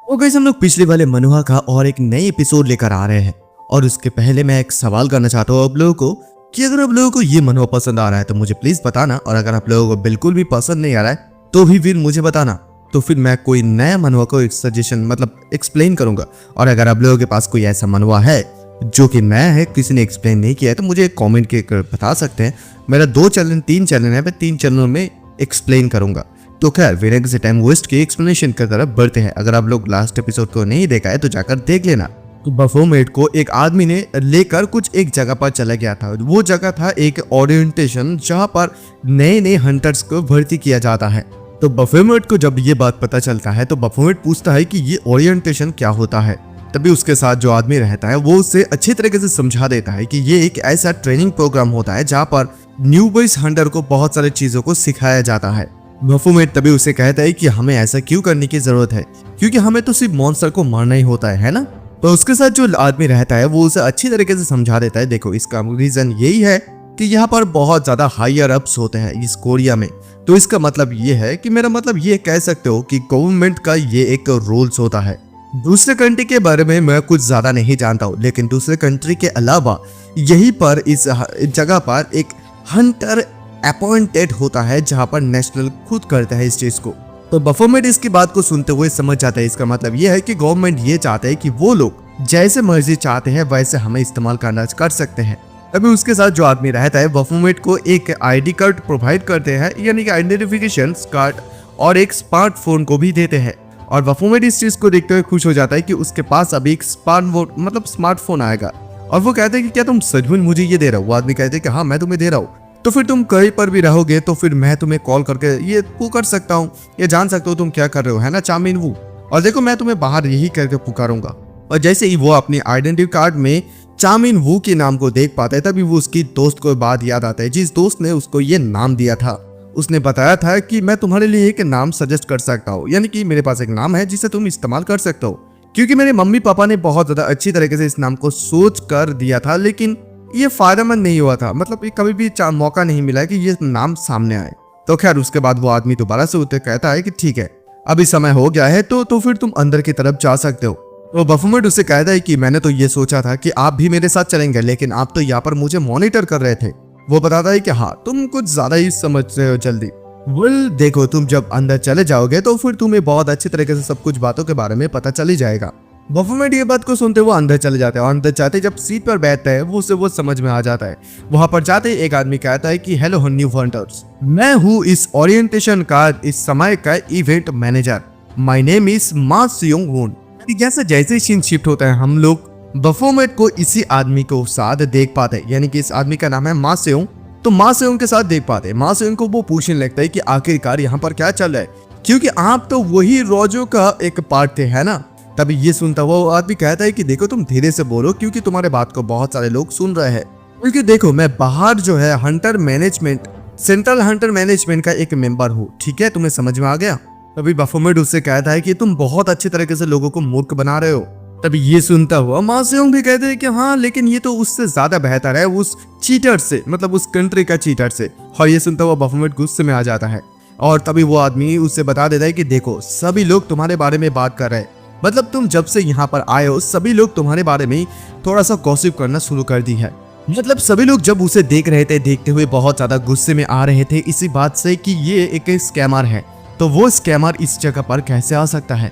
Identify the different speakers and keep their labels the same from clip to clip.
Speaker 1: और गाइस हम लोग पिछले वाले मनहुआ का और एक नए एपिसोड लेकर आ रहे हैं। और उसके पहले मैं एक सवाल करना चाहता हूँ आप लोगों को कि अगर आप लोगों को ये मनहुआ पसंद आ रहा है तो मुझे प्लीज बताना, और अगर आप लोगों को बिल्कुल भी पसंद नहीं आ रहा है तो भी फिर मुझे बताना, तो फिर मैं कोई नया मनहुआ को एक सजेशन मतलब एक्सप्लेन करूंगा। और अगर आप लोगों के पास कोई ऐसा मनहुआ है जो कि नया है, किसी ने एक्सप्लेन नहीं किया है, तो मुझे कॉमेंट के बता सकते हैं। मेरा 3 चैनल है, मैं 3 चैनलों में एक्सप्लेन करूंगा। तो खैर बिना किसी टाइम वेस्ट के एक्सप्लेनेशन की तरफ बढ़ते हैं। अगर आप लोग लास्ट एपिसोड को नहीं देखा है तो जाकर देख लेना। तो बफोमेट को एक आदमी ने लेकर कुछ एक जगह पर चला गया था। वो जगह था एक ओरिएंटेशन, जहां पर नए नए हंटर्स को भर्ती किया जाता है। तो बफोमेट को जब ये बात पता चलता है तो बफोमेट पूछता है कि ये ओरिएंटेशन क्या होता है। तभी उसके साथ जो आदमी रहता है वो उसे अच्छी तरीके से समझा देता है कि ये एक ऐसा ट्रेनिंग प्रोग्राम होता है जहाँ पर न्यू बॉयज हंटर को बहुत सारी चीजों को सिखाया जाता है। बफोमेट तभी उसे कहता है कि हमें ऐसा क्यों करने की जरूरत है, क्योंकि हमें तो सिर्फ मॉन्स्टर को मारना ही होता है ना। तो उसके साथ जो आदमी रहता है वो उसे अच्छी तरीके से समझा देता है, देखो इसका रीजन यही है कि यहाँ पर बहुत ज्यादा हायर अप्स होते हैं इस कोरिया में। तो इसका मतलब ये है कि मेरा मतलब ये कह सकते हो कि गवर्नमेंट का ये एक रूल्स होता है। दूसरे कंट्री के बारे में मैं कुछ ज्यादा नहीं जानता हूँ, लेकिन दूसरे कंट्री के अलावा यहीं पर इस जगह पर एक हंटर अपॉइंटेड होता है जहां पर नेशनल खुद करता है इस चीज को। तो बफोमेट इसकी बात को सुनते हुए समझ जाता है, इसका मतलब यह है कि गवर्नमेंट ये चाहते हैं कि वो लोग जैसे मर्जी चाहते हैं वैसे हमें इस्तेमाल करना कर सकते हैं। अभी उसके साथ जो आदमी रहता है बफोमेट को एक आईडी कार्ड प्रोवाइड करते हैं, यानी कि आइडेंटिफिकेशन कार्ड, और एक स्मार्टफोन को भी देते हैं। और बफोमेट इस चीज को देखते हुए खुश हो जाता है कि उसके पास अभी एक स्मार्टफोन आएगा। और वो कहते हैं कि क्या तुम सच में मुझे ये दे रहे हो? वो आदमी कहते हैं कि हाँ मैं तुम्हें दे रहा हूँ, तो फिर तुम कहीं पर भी रहोगे तो फिर मैं तुम्हें कॉल करके ये पुकार सकता हूँ, ये जान सकता हूँ तुम क्या कर रहे हो, है ना चामिन वू। और देखो मैं तुम्हें बाहर यही करके पुकारूंगा। और जैसे ही वो अपनी आइडेंटिटी कार्ड में चामिन वू के नाम को देख पाता है तभी वो उसकी दोस्त को बात याद आता है, जिस दोस्त ने उसको ये नाम दिया था। उसने बताया था कि मैं तुम्हारे लिए एक नाम सजेस्ट कर सकता हूँ, यानी कि मेरे पास एक नाम है जिसे तुम इस्तेमाल कर सकते हो, क्योंकि मेरे मम्मी पापा ने बहुत ज्यादा अच्छी तरीके से इस नाम को सोच कर दिया था, लेकिन ये फायदेमंद नहीं हुआ था, मतलब ये कभी भी मौका नहीं मिला कि ये नाम सामने आए। तो खैर उसके बाद वो आदमी दोबारा से उठकर कहता है कि ठीक है अभी समय हो गया है तो फिर तुम अंदर की तरफ जा सकते हो। तो बफोमेट उससे कहता है कि मैंने तो ये सोचा था कि आप भी मेरे साथ चलेंगे, लेकिन आप तो यहाँ पर मुझे मॉनिटर कर रहे थे। वो बताता है कि हाँ तुम कुछ ज्यादा ही समझ रहे हो जल्दी। वेल देखो तुम जब अंदर चले जाओगे तो फिर तुम्हें बहुत अच्छी तरीके से सब कुछ बातों के बारे में पता चल ही जाएगा। बफोमेट ये बात को सुनते वो अंदर चले जाते हैं, और अंदर जाते जब सीट पर बैठता है वो उसे वो समझ में आ जाता है। वहां पर जाते एक आदमी कहता है कि हेलो न्यू हंटर्स, मैं हूँ इस ओरिएंटेशन का इस समय का event manager, my name is मा सियोंग वून। जैसे जैसे सीन शिफ्ट होता है हम लोग बफोमेट को इसी आदमी को साथ देख पाते हैं, यानी कि इस आदमी का नाम है मा सियोंग। तो मा सियोंग के साथ देख पाते हैं। मा सियोंग को वो पूछने लगता है कि आखिरकार यहाँ पर क्या चल रहा है, क्योंकि आप तो वही रोजो का एक पार्ट थे, है ना। तभी ये सुनता वो आदमी कहता है कि देखो तुम धीरे से बोलो, क्योंकि तुम्हारे बात को बहुत सारे लोग सुन रहे हैं। क्योंकि देखो मैं बाहर जो है Hunter management, central Hunter management का एक मेंबर हूँ, ठीक है तुम्हें समझ में आ गया। तभी बफोमेट उससे कहता है कि तुम बहुत अच्छी तरीके से लोगों को मूर्ख बना रहे हो। तभी ये सुनता हुआ मा सियोंग भी कहते हैं कि हाँ लेकिन ये तो उससे ज्यादा बेहतर है उस चीटर से, मतलब उस कंट्री का चीटर से। और ये सुनता हुआ बफोमेट गुस्से में आ जाता है। और तभी वो आदमी उससे बता देता है कि देखो सभी लोग तुम्हारे बारे में बात कर रहे हैं, मतलब तुम जब से यहाँ पर आए हो सभी लोग तुम्हारे बारे में थोड़ा सा गॉसिप करना शुरू कर दी है। मतलब सभी लोग जब उसे देख रहे थे, देखते हुए बहुत ज्यादा गुस्से में आ रहे थे इसी बात से कि ये एक स्कैमर है, तो वो स्कैमर इस जगह पर कैसे आ सकता है।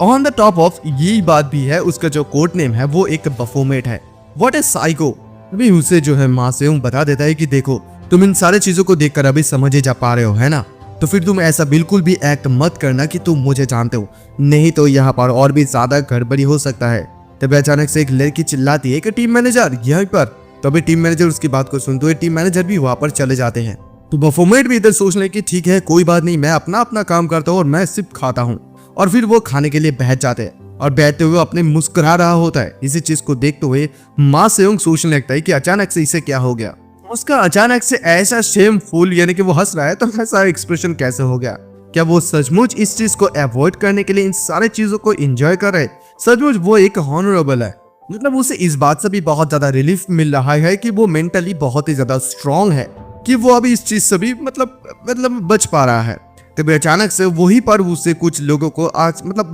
Speaker 1: ऑन द टॉप ऑफ यही बात भी है उसका जो कोड नेम है वो एक बफोमेट है। What is psycho. अभी उसे जो है मा सियोंग बता देता है कि देखो तुम इन सारे चीजों को देखकर अभी समझ ही जा पा रहे हो, है ना, तो फिर तुम ऐसा बिल्कुल भी एक्ट मत करना कि तुम मुझे जानते हो, नहीं तो यहाँ पर और भी ज्यादा गड़बड़ी हो सकता है। तभी अचानक से एक लड़की चिल्लाती है कि टीम मैनेजर यहीं पर। तभी टीम मैनेजर उसकी बात को सुनते हुए टीम मैनेजर भी वहां पर चले जाते हैं। तो बफोमेट भी इधर सोचने की ठीक है कोई बात नहीं, मैं अपना अपना काम करता हूँ और मैं सिर्फ खाता हूँ। और फिर वो खाने के लिए बैठ जाते हैं और बैठते हुए अपने मुस्कुरा रहा होता है। इसी चीज को देखते हुए मा सियोंग सोचने लगता है कि अचानक से इसे क्या हो गया। उसका अचानक से ऐसा शेमफुल, यानी कि वो हंस रहा है तो ऐसा एक्सप्रेशन कैसे हो गया। क्या वो सचमुच इस चीज को अवॉइड करने के लिए इन सारे चीजों को एंजॉय कर रहे? सचमुच वो एक हॉनरेबल है, मतलब उसे इस बात से भी बहुत ज्यादा रिलीफ मिल रहा है कि वो मेंटली बहुत ही ज्यादा स्ट्रांग है, कि वो अभी इस चीज से भी मतलब बच पा रहा है। तभी अचानक से वही पर उससे कुछ लोगों को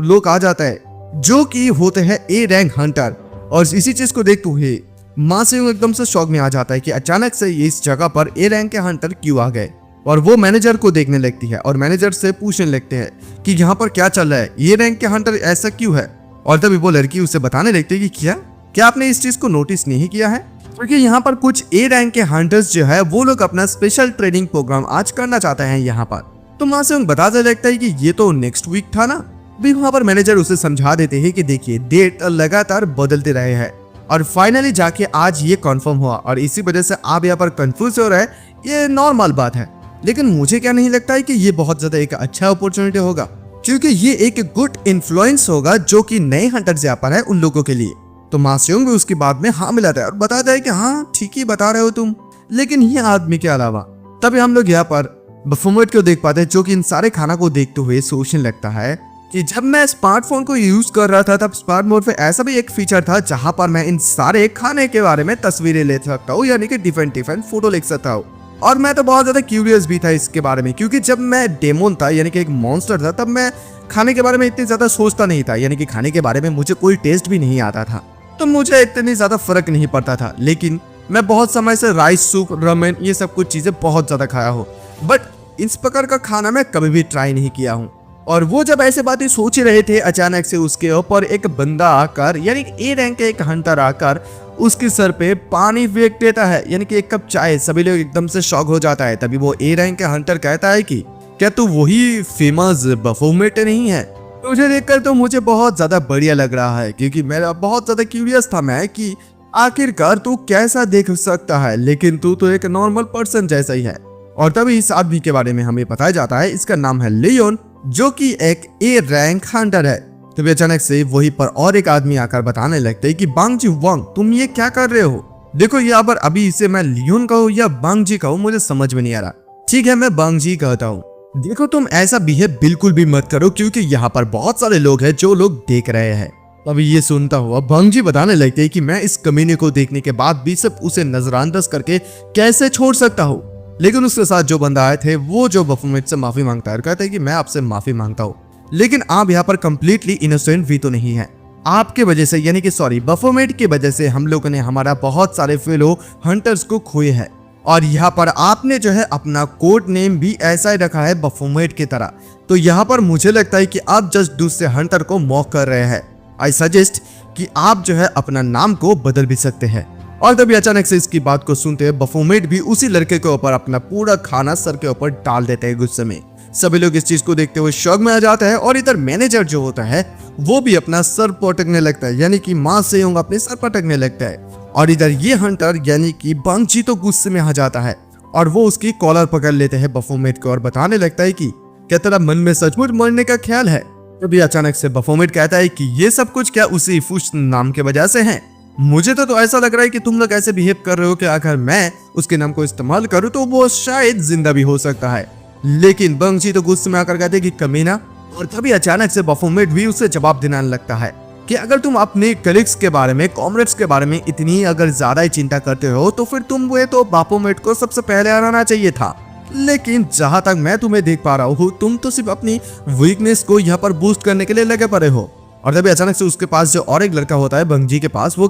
Speaker 1: लोग आ जाता है जो कि होते हैं ए रैंक हंटर। और इसी चीज को देखते हुए माँ से एकदम से शौक में आ जाता है कि अचानक से ये इस जगह पर ए रैंक के हंटर क्यों आ गए। और वो मैनेजर को देखने लगती है और मैनेजर से पूछने लगते हैं कि यहाँ पर क्या चल रहा है, ये रैंक के हंटर ऐसा क्यों है। और तभी वो लड़की उसे बताने लगती है कि क्या आपने इस चीज को नोटिस नहीं किया है, क्योंकि यहाँ पर कुछ ए रैंक के हंटर्स जो है वो लोग अपना स्पेशल ट्रेनिंग प्रोग्राम आज करना चाहते हैं यहाँ पर। तो वहां से बताते लगता है कि ये तो नेक्स्ट वीक था ना। भी वहां पर मैनेजर उसे समझा देते हैं कि देखिए डेट लगातार बदलते रहे हैं और फाइनली जाके आज ये कंफर्म हुआ और इसी वजह से आप यहाँ पर कंफ्यूज हो रहे हैं, ये नॉर्मल बात है। लेकिन मुझे क्या नहीं लगता है कि ये बहुत ज्यादा एक अच्छा अपॉर्चुनिटी होगा, क्योंकि ये एक गुड इन्फ्लुएंस होगा जो कि नए हंटर्स यहाँ पर है उन लोगों के लिए। तो मास्यूंग भी उसकी बात में हाँ मिलाता है और बताता है कि हाँ ठीक ही बता रहे हो तुम, लेकिन ये आदमी के अलावा। तभी हम लोग यहाँ पर बफोमेट को देख पाते हैं जो कि इन सारे खाना को देखते हुए सोचने लगता है कि जब मैं स्मार्टफोन को यूज कर रहा था तब स्मार्ट मोड पे ऐसा भी एक फीचर था जहां पर मैं इन सारे खाने के बारे में तस्वीरें ले सकता हूँ, यानी कि डिफरेंट फोटो लिख सकता हूँ। और मैं तो बहुत ज्यादा क्यूरियस भी था इसके बारे में, क्योंकि जब मैं डेमोन था यानी कि एक मॉन्स्टर था तब मैं खाने के बारे में इतनी ज्यादा सोचता नहीं था, यानी कि खाने के बारे में मुझे कोई टेस्ट भी नहीं आता था, तो मुझे इतनी ज्यादा फर्क नहीं पड़ता था। लेकिन मैं बहुत समय से राइस सूप, रमेन, ये सब कुछ चीजें बहुत ज्यादा खाया हूँ, बट इस प्रकार का खाना मैं कभी भी ट्राई नहीं किया हूँ। और वो जब ऐसे बातें सोच ही रहे थे, अचानक से उसके ऊपर एक बंदा आकर, यानी ए रैंक के एक हंटर आकर उसके सर पे पानी फेंक देता है, यानी कि एक कप चाय। सभी लोग एकदम से शॉक हो जाता है। तभी वो ए रैंक के हंटर कहता है कि क्या तू वही फेमस बफोमेट नहीं है? तुझे देखकर तो मुझे बहुत ज्यादा बढ़िया लग रहा है, क्योंकि मेरा बहुत ज्यादा क्यूरियस था मैं कि आखिरकार तू कैसा देख सकता है, लेकिन तू तो एक नॉर्मल पर्सन जैसा ही है। और तभी इस आदमी के बारे में हमें बताया जाता है, इसका नाम है लियोन, जो कि एक ए रैंक हंटर है। तभी अचानक से वहीं पर और एक आदमी आकर बताने लगते हैं कि बांगजी वांग, तुम ये क्या कर रहे हो? देखो यहाँ पर अभी इसे मैं लियोन कहूँ या बांगजी कहूँ मुझे समझ में नहीं आ रहा। ठीक है, मैं बांगजी कहता हूँ। देखो तुम ऐसा बिहेव बिल्कुल भी मत करो, क्योंकि यहाँ पर बहुत सारे लोग हैं जो लोग देख रहे हैं। अभी ये सुनता हुआ बांगजी बताने लगते हैं कि मैं इस कमीने को देखने के बाद भी सब उसे नजरअंदाज करके कैसे छोड़ सकता हूँ। लेकिन उसके साथ जो बंदा आए थे वो जो बफोमेट से माफी मांगता है, कहता है कि मैं आपसे माफी मांगता हूँ, लेकिन आप यहाँ पर कंप्लीटली इनोसेंट भी तो नहीं है। आपके वजह से, यानी कि सॉरी बफोमेट की वजह से हम लोगों ने हमारा बहुत सारे फेलो हंटर्स को खोए हैं। और यहाँ पर आपने जो है अपना कोड नेम भी ऐसा ही रखा है बफोमेट की तरह। तो यहाँ पर मुझे लगता है कि आप जस्ट दूसरे हंटर को मॉक कर रहे हैं। आई सजेस्ट कि आप जो है अपना नाम को बदल भी सकते हैं। और तभी अचानक से इसकी बात को सुनते हुए बफोमेट भी उसी लड़के के ऊपर अपना पूरा खाना सर के ऊपर डाल देते हैं गुस्से में। सभी लोग इस चीज को देखते हुए शॉक में आ जाते हैं और इधर मैनेजर जो होता है वो भी अपना सर पटकने लगता है, यानी कि मां से अपने सर पटकने लगता है। और इधर ये हंटर यानी कि बांगजी तो गुस्से में आ जाता है और वो उसकी कॉलर पकड़ लेते हैं बफोमेट को और बताने लगता है कि क्या तेरा मन में सचमुच मरने का ख्याल है? तभी अचानक से बफोमेट कहता है कि ये सब कुछ क्या उसी फुश नाम के वजह से है? मुझे तो ऐसा लग रहा है कि तुम लोग ऐसे बिहेव कर रहे हो कि अगर मैं उसके नाम को इस्तेमाल करूं तो वो शायद जिंदा भी हो सकता है। लेकिन बांगजी तो गुस्से में आकर कहते हैं कि कमीना। और तभी अचानक से बफोमेट भी उसे जवाब देने लगता है कि अगर तुम अपने कलीग्स के बारे में, कॉमरेड्स के बारे में इतनी अगर ज्यादा ही चिंता करते हो तो फिर तुम वो तो बाफोमेट को सबसे पहले हराना चाहिए था। लेकिन जहां तक मैं तुम्हें देख पा रहा हूँ तुम तो सिर्फ अपनी वीकनेस को यहाँ पर बूस्ट करने के लिए लगे पड़े हो। और तभी अचानक से उसके पास जो और एक लड़का होता है बांगजी के पास, वो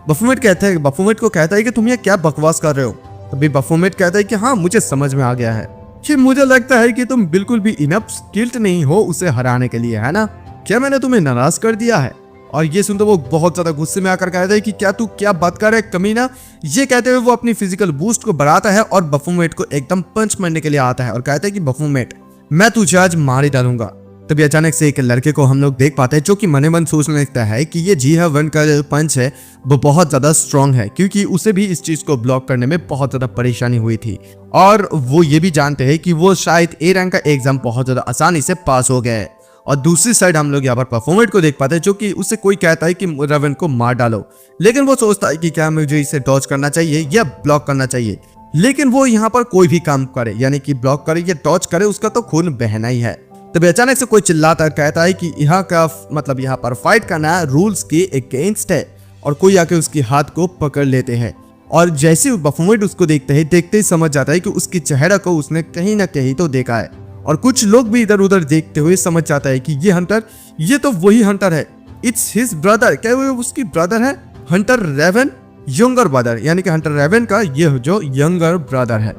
Speaker 1: बफोमेट को कहता है कि तुम ये क्या बकवास कर रहे हो? तभी बफोमेट कहता है कि हाँ मुझे समझ में आ गया है कि मुझे लगता है कि तुम बिल्कुल भी इनफ स्किल्ड नहीं हो उसे हराने के लिए, है ना? क्या मैंने तुम्हें नाराज कर दिया है? और ये सुनते वो बहुत ज्यादा गुस्से में आकर कहता है कि क्या तू क्या बात कर रहा है कमीना? ये कहते हुए वो अपनी फिजिकल बूस्ट को बढ़ाता है और बफोमेट को एकदम पंच मारने के लिए आता है और कहता है कि बफोमेट मैं तुझे आज मार ही डालूंगा। तभी अचानक से एक लड़के को हम लोग देख पाते हैं जो कि मने मन सोचने लगता है कि ये जी1 का पंच है वो बहुत ज्यादा स्ट्रांग है, क्योंकि उसे भी इस चीज को ब्लॉक करने में बहुत ज्यादा परेशानी हुई थी। और वो ये भी जानते हैं कि वो शायद ए रैंक का एग्जाम बहुत ज्यादा आसानी से पास हो गए। और दूसरी साइड हम लोग यहाँ पर परफॉर्मेट को देख पाते हैं जो कि उससे कोई कहता है कि रवन को मार डालो, लेकिन वो सोचता है कि क्या मुझे इसे डॉज करना चाहिए या ब्लॉक करना चाहिए। लेकिन वो यहाँ पर कोई भी काम करे, यानी कि ब्लॉक करे या डॉज करे, उसका तो खून बहना ही है। तभी अचानक से कोई चिल्लाता कहता है कि यहाँ का मतलब यहाँ पर फाइट करना रूल्स के अगेंस्ट है, और कोई आके उसके हाथ को पकड़ लेते हैं। और जैसे बफोमेट उसको देखते ही समझ जाता है कि उसकी चेहरा को उसने कहीं ना कहीं तो देखा है। और कुछ लोग भी इधर उधर देखते हुए समझ जाता है कि ये हंटर, ये तो वही हंटर है इट्स हिज ब्रदर, क्या वो उसकी ब्रदर है? हंटर रेवन यंगर ब्रदर, यानी कि हंटर रेवन का ये जो यंगर ब्रदर है।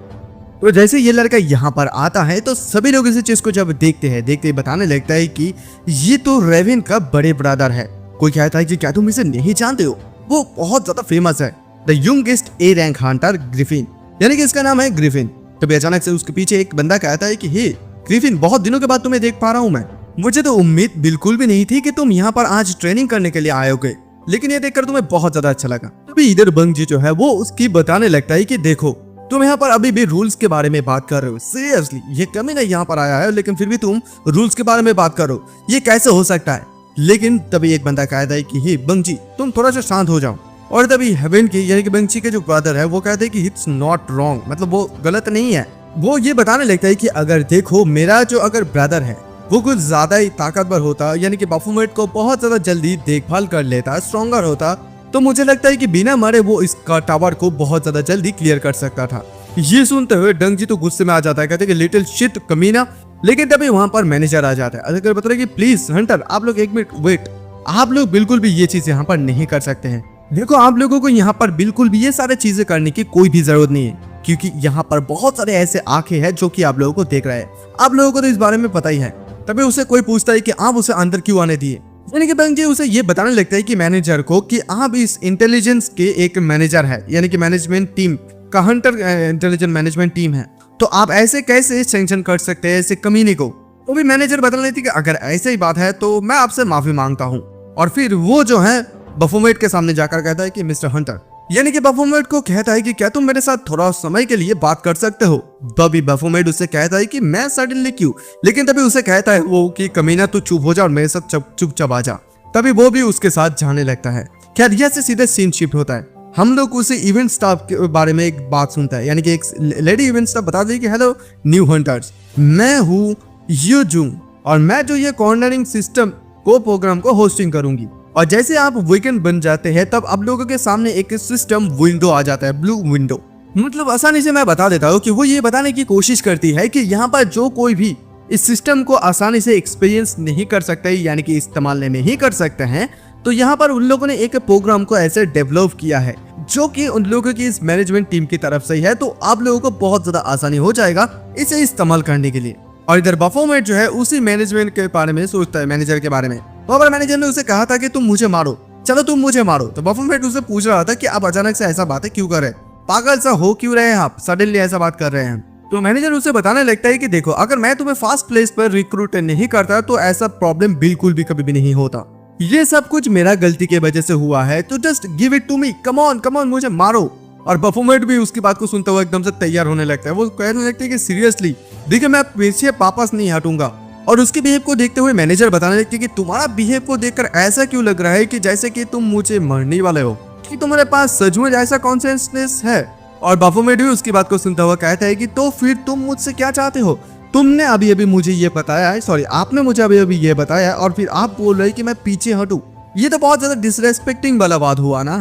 Speaker 1: तो जैसे ये लड़का यहाँ पर आता है तो सभी लोग इस चीज को जब देखते हैं, देखते ही बताने लगता है कि ये तो रेवन का बड़े ब्रदर है। कोई कहता है कि क्या तुम इसे नहीं जानते हो, वो बहुत ज्यादा फेमस है, the youngest A rank Hunter Griffin, यानी कि इसका नाम है ग्रिफिन। तभी अचानक से उसके पीछे एक बंदा कहता है कि हे ग्रिफिन, बहुत दिनों के बाद तुम्हें देख पा रहा हूँ मैं, मुझे तो उम्मीद बिल्कुल भी नहीं थी कि तुम यहाँ पर आज ट्रेनिंग करने के लिए आयोगे, लेकिन ये देखकर तुम्हें बहुत ज्यादा अच्छा लगा। तभी इधर बंजी जो है वो उसकी बताने लगता है कि देखो तुम यहाँ पर अभी भी रूल्स के बारे में बात कर रहे हो, सीरियसली ये कमीना यहाँ पर आया है लेकिन फिर भी तुम रूल्स के बारे में बात करो, ये कैसे हो सकता है? लेकिन तभी एक बंदा कहता है कि हे बंजी, तुम थोड़ा सा शांत हो जाओ। और तभी हेवन की यानी कि बंजी के जो ब्रदर है वो कहते हैं कि इट्स नॉट रॉन्ग, मतलब वो गलत नहीं है। वो ये बताने लगता है कि अगर देखो मेरा जो अगर ब्रदर है वो कुछ ज्यादा ही ताकतवर होता, यानी कि बाफोमेट को बहुत ज्यादा जल्दी देखभाल कर लेता, स्ट्रॉन्गर होता, तो मुझे लगता है कि बिना मरे वो इस टावर को बहुत ज्यादा जल्दी क्लियर कर सकता था। ये सुनते हुए डंग जी तो गुस्से में आ जाता है, कहते हैं कि लिटिल शिट कमीना। लेकिन तभी वहां पर मैनेजर आ जाता है, अगर बता रहे कि प्लीज हंटर आप लोग एक मिनट वेट, आप लोग बिल्कुल भी ये चीज यहाँ पर नहीं कर सकते हैं। देखो आप लोगों को यहाँ पर बिल्कुल भी ये सारी चीजें करने की कोई भी जरूरत नहीं है, क्योंकि यहाँ पर बहुत सारे ऐसे आंखें हैं जो कि आप लोगों को देख रहे हैं, आप लोगों को तो इस बारे में पता ही है। तभी उसे कोई पूछता है कि आप उसे अंदर क्यों आने दिए, यानी कि बंग जी उसे ये बताने लगता है कि मैनेजर को कि आप इस इंटेलिजेंस के एक मैनेजर है, यानी कि मैनेजमेंट टीम का हंटर इंटेलिजेंट मैनेजमेंट टीम है, तो आप ऐसे कैसे सैंक्शन कर सकते हैं ऐसे कमीने को? वो भी मैनेजर बता लेती कि अगर ऐसे ही बात है तो मैं आपसे माफी मांगता हूँ। और फिर वो जो है बफोमेट के सामने जाकर कहता है कि मिस्टर हंटर, यानी कि बफोमेट को कहता है कि क्या तुम मेरे साथ थोड़ा समय के लिए बात कर सकते हो? तभी बफोमेट उससे कहता है कि मैं सडनली क्यों, लेकिन तभी उसे कहता है वो कि कमीना तू चुप हो जा और मेरे साथ चुपचाप आ जा। तभी वो भी उसके साथ जाने लगता है। खैर यहाँ से सीधे सीन शिफ्ट होता है, हम लोग उसे इवेंट स्टाफ के बारे में एक बात सुनता है, यानी कि एक लेडी इवेंट स्टाफ बता दी कि हेलो न्यू हंटर्स, मैं हूँ यूजुंग और मैं जो ये कॉर्नरिंग सिस्टम को प्रोग्राम को होस्टिंग करूंगी। और जैसे आप वीकेंड बन जाते हैं तब आप लोगों के सामने एक सिस्टम विंडो आ जाता है, ब्लू विंडो। मतलब आसानी से मैं बता देता हूँ कि वो ये बताने की कोशिश करती है कि यहाँ पर जो कोई भी इस सिस्टम को आसानी से एक्सपीरियंस नहीं कर सकते, यानी कि इस्तेमाल नहीं कर सकते हैं, तो यहाँ पर उन लोगों ने एक प्रोग्राम को ऐसे डेवलप किया है जो कि उन लोगों की इस मैनेजमेंट टीम की तरफ से ही है, तो आप लोगों को बहुत ज्यादा आसानी हो जाएगा इसे इस्तेमाल करने के लिए। और इधर बफोमेट जो है उसी मैनेजमेंट के बारे में सोचता है, मैनेजर के बारे में। वहाँ पर मैनेजर ने उसे कहा था कि तुम मुझे मारो, चलो तुम मुझे मारो। तो बफोमेट उसे पूछ रहा था कि आप अचानक से ऐसा बातें क्यों कर रहे हैं, पागल सा हो क्यों रहे हैं आप, सडनली ऐसा बात कर रहे हैं। तो मैनेजर उसे बताने लगता है कि देखो अगर मैं तुम्हें फास्ट प्लेस पर रिक्रूट नहीं करता तो ऐसा प्रॉब्लम बिल्कुल भी कभी भी नहीं होता, ये सब कुछ मेरा गलती की वजह से हुआ है, तो just give it to me, come on मुझे मारो। और बफोमेट भी उसकी बात को सुनता हुआ एकदम से तैयार होने लगता है, वो कहने लगता है कि सीरियसली देखिए मैं पीछे वापस नहीं हटूंगा। और उसके बिहेव को देखते हुए मैनेजर बताने लगती है कि तुम्हारा बिहेव को देखकर ऐसा क्यों लग रहा है कि जैसे कि तुम मुझे मरने वाले हो, कि तुम्हारे पास सचमुच ऐसा कॉन्शियसनेस है। और बाफोमेट भी उसकी बात को सुनता हुआ कहता है कि तो फिर तुम मुझसे क्या चाहते हो, तुमने अभी अभी मुझे ये बताया है, सॉरी आपने मुझे अभी अभी ये बताया और फिर आप बोल रहे कि मैं पीछे हटूं, ये तो बहुत ज्यादा डिसरेस्पेक्टिंग वाला बात हुआ ना।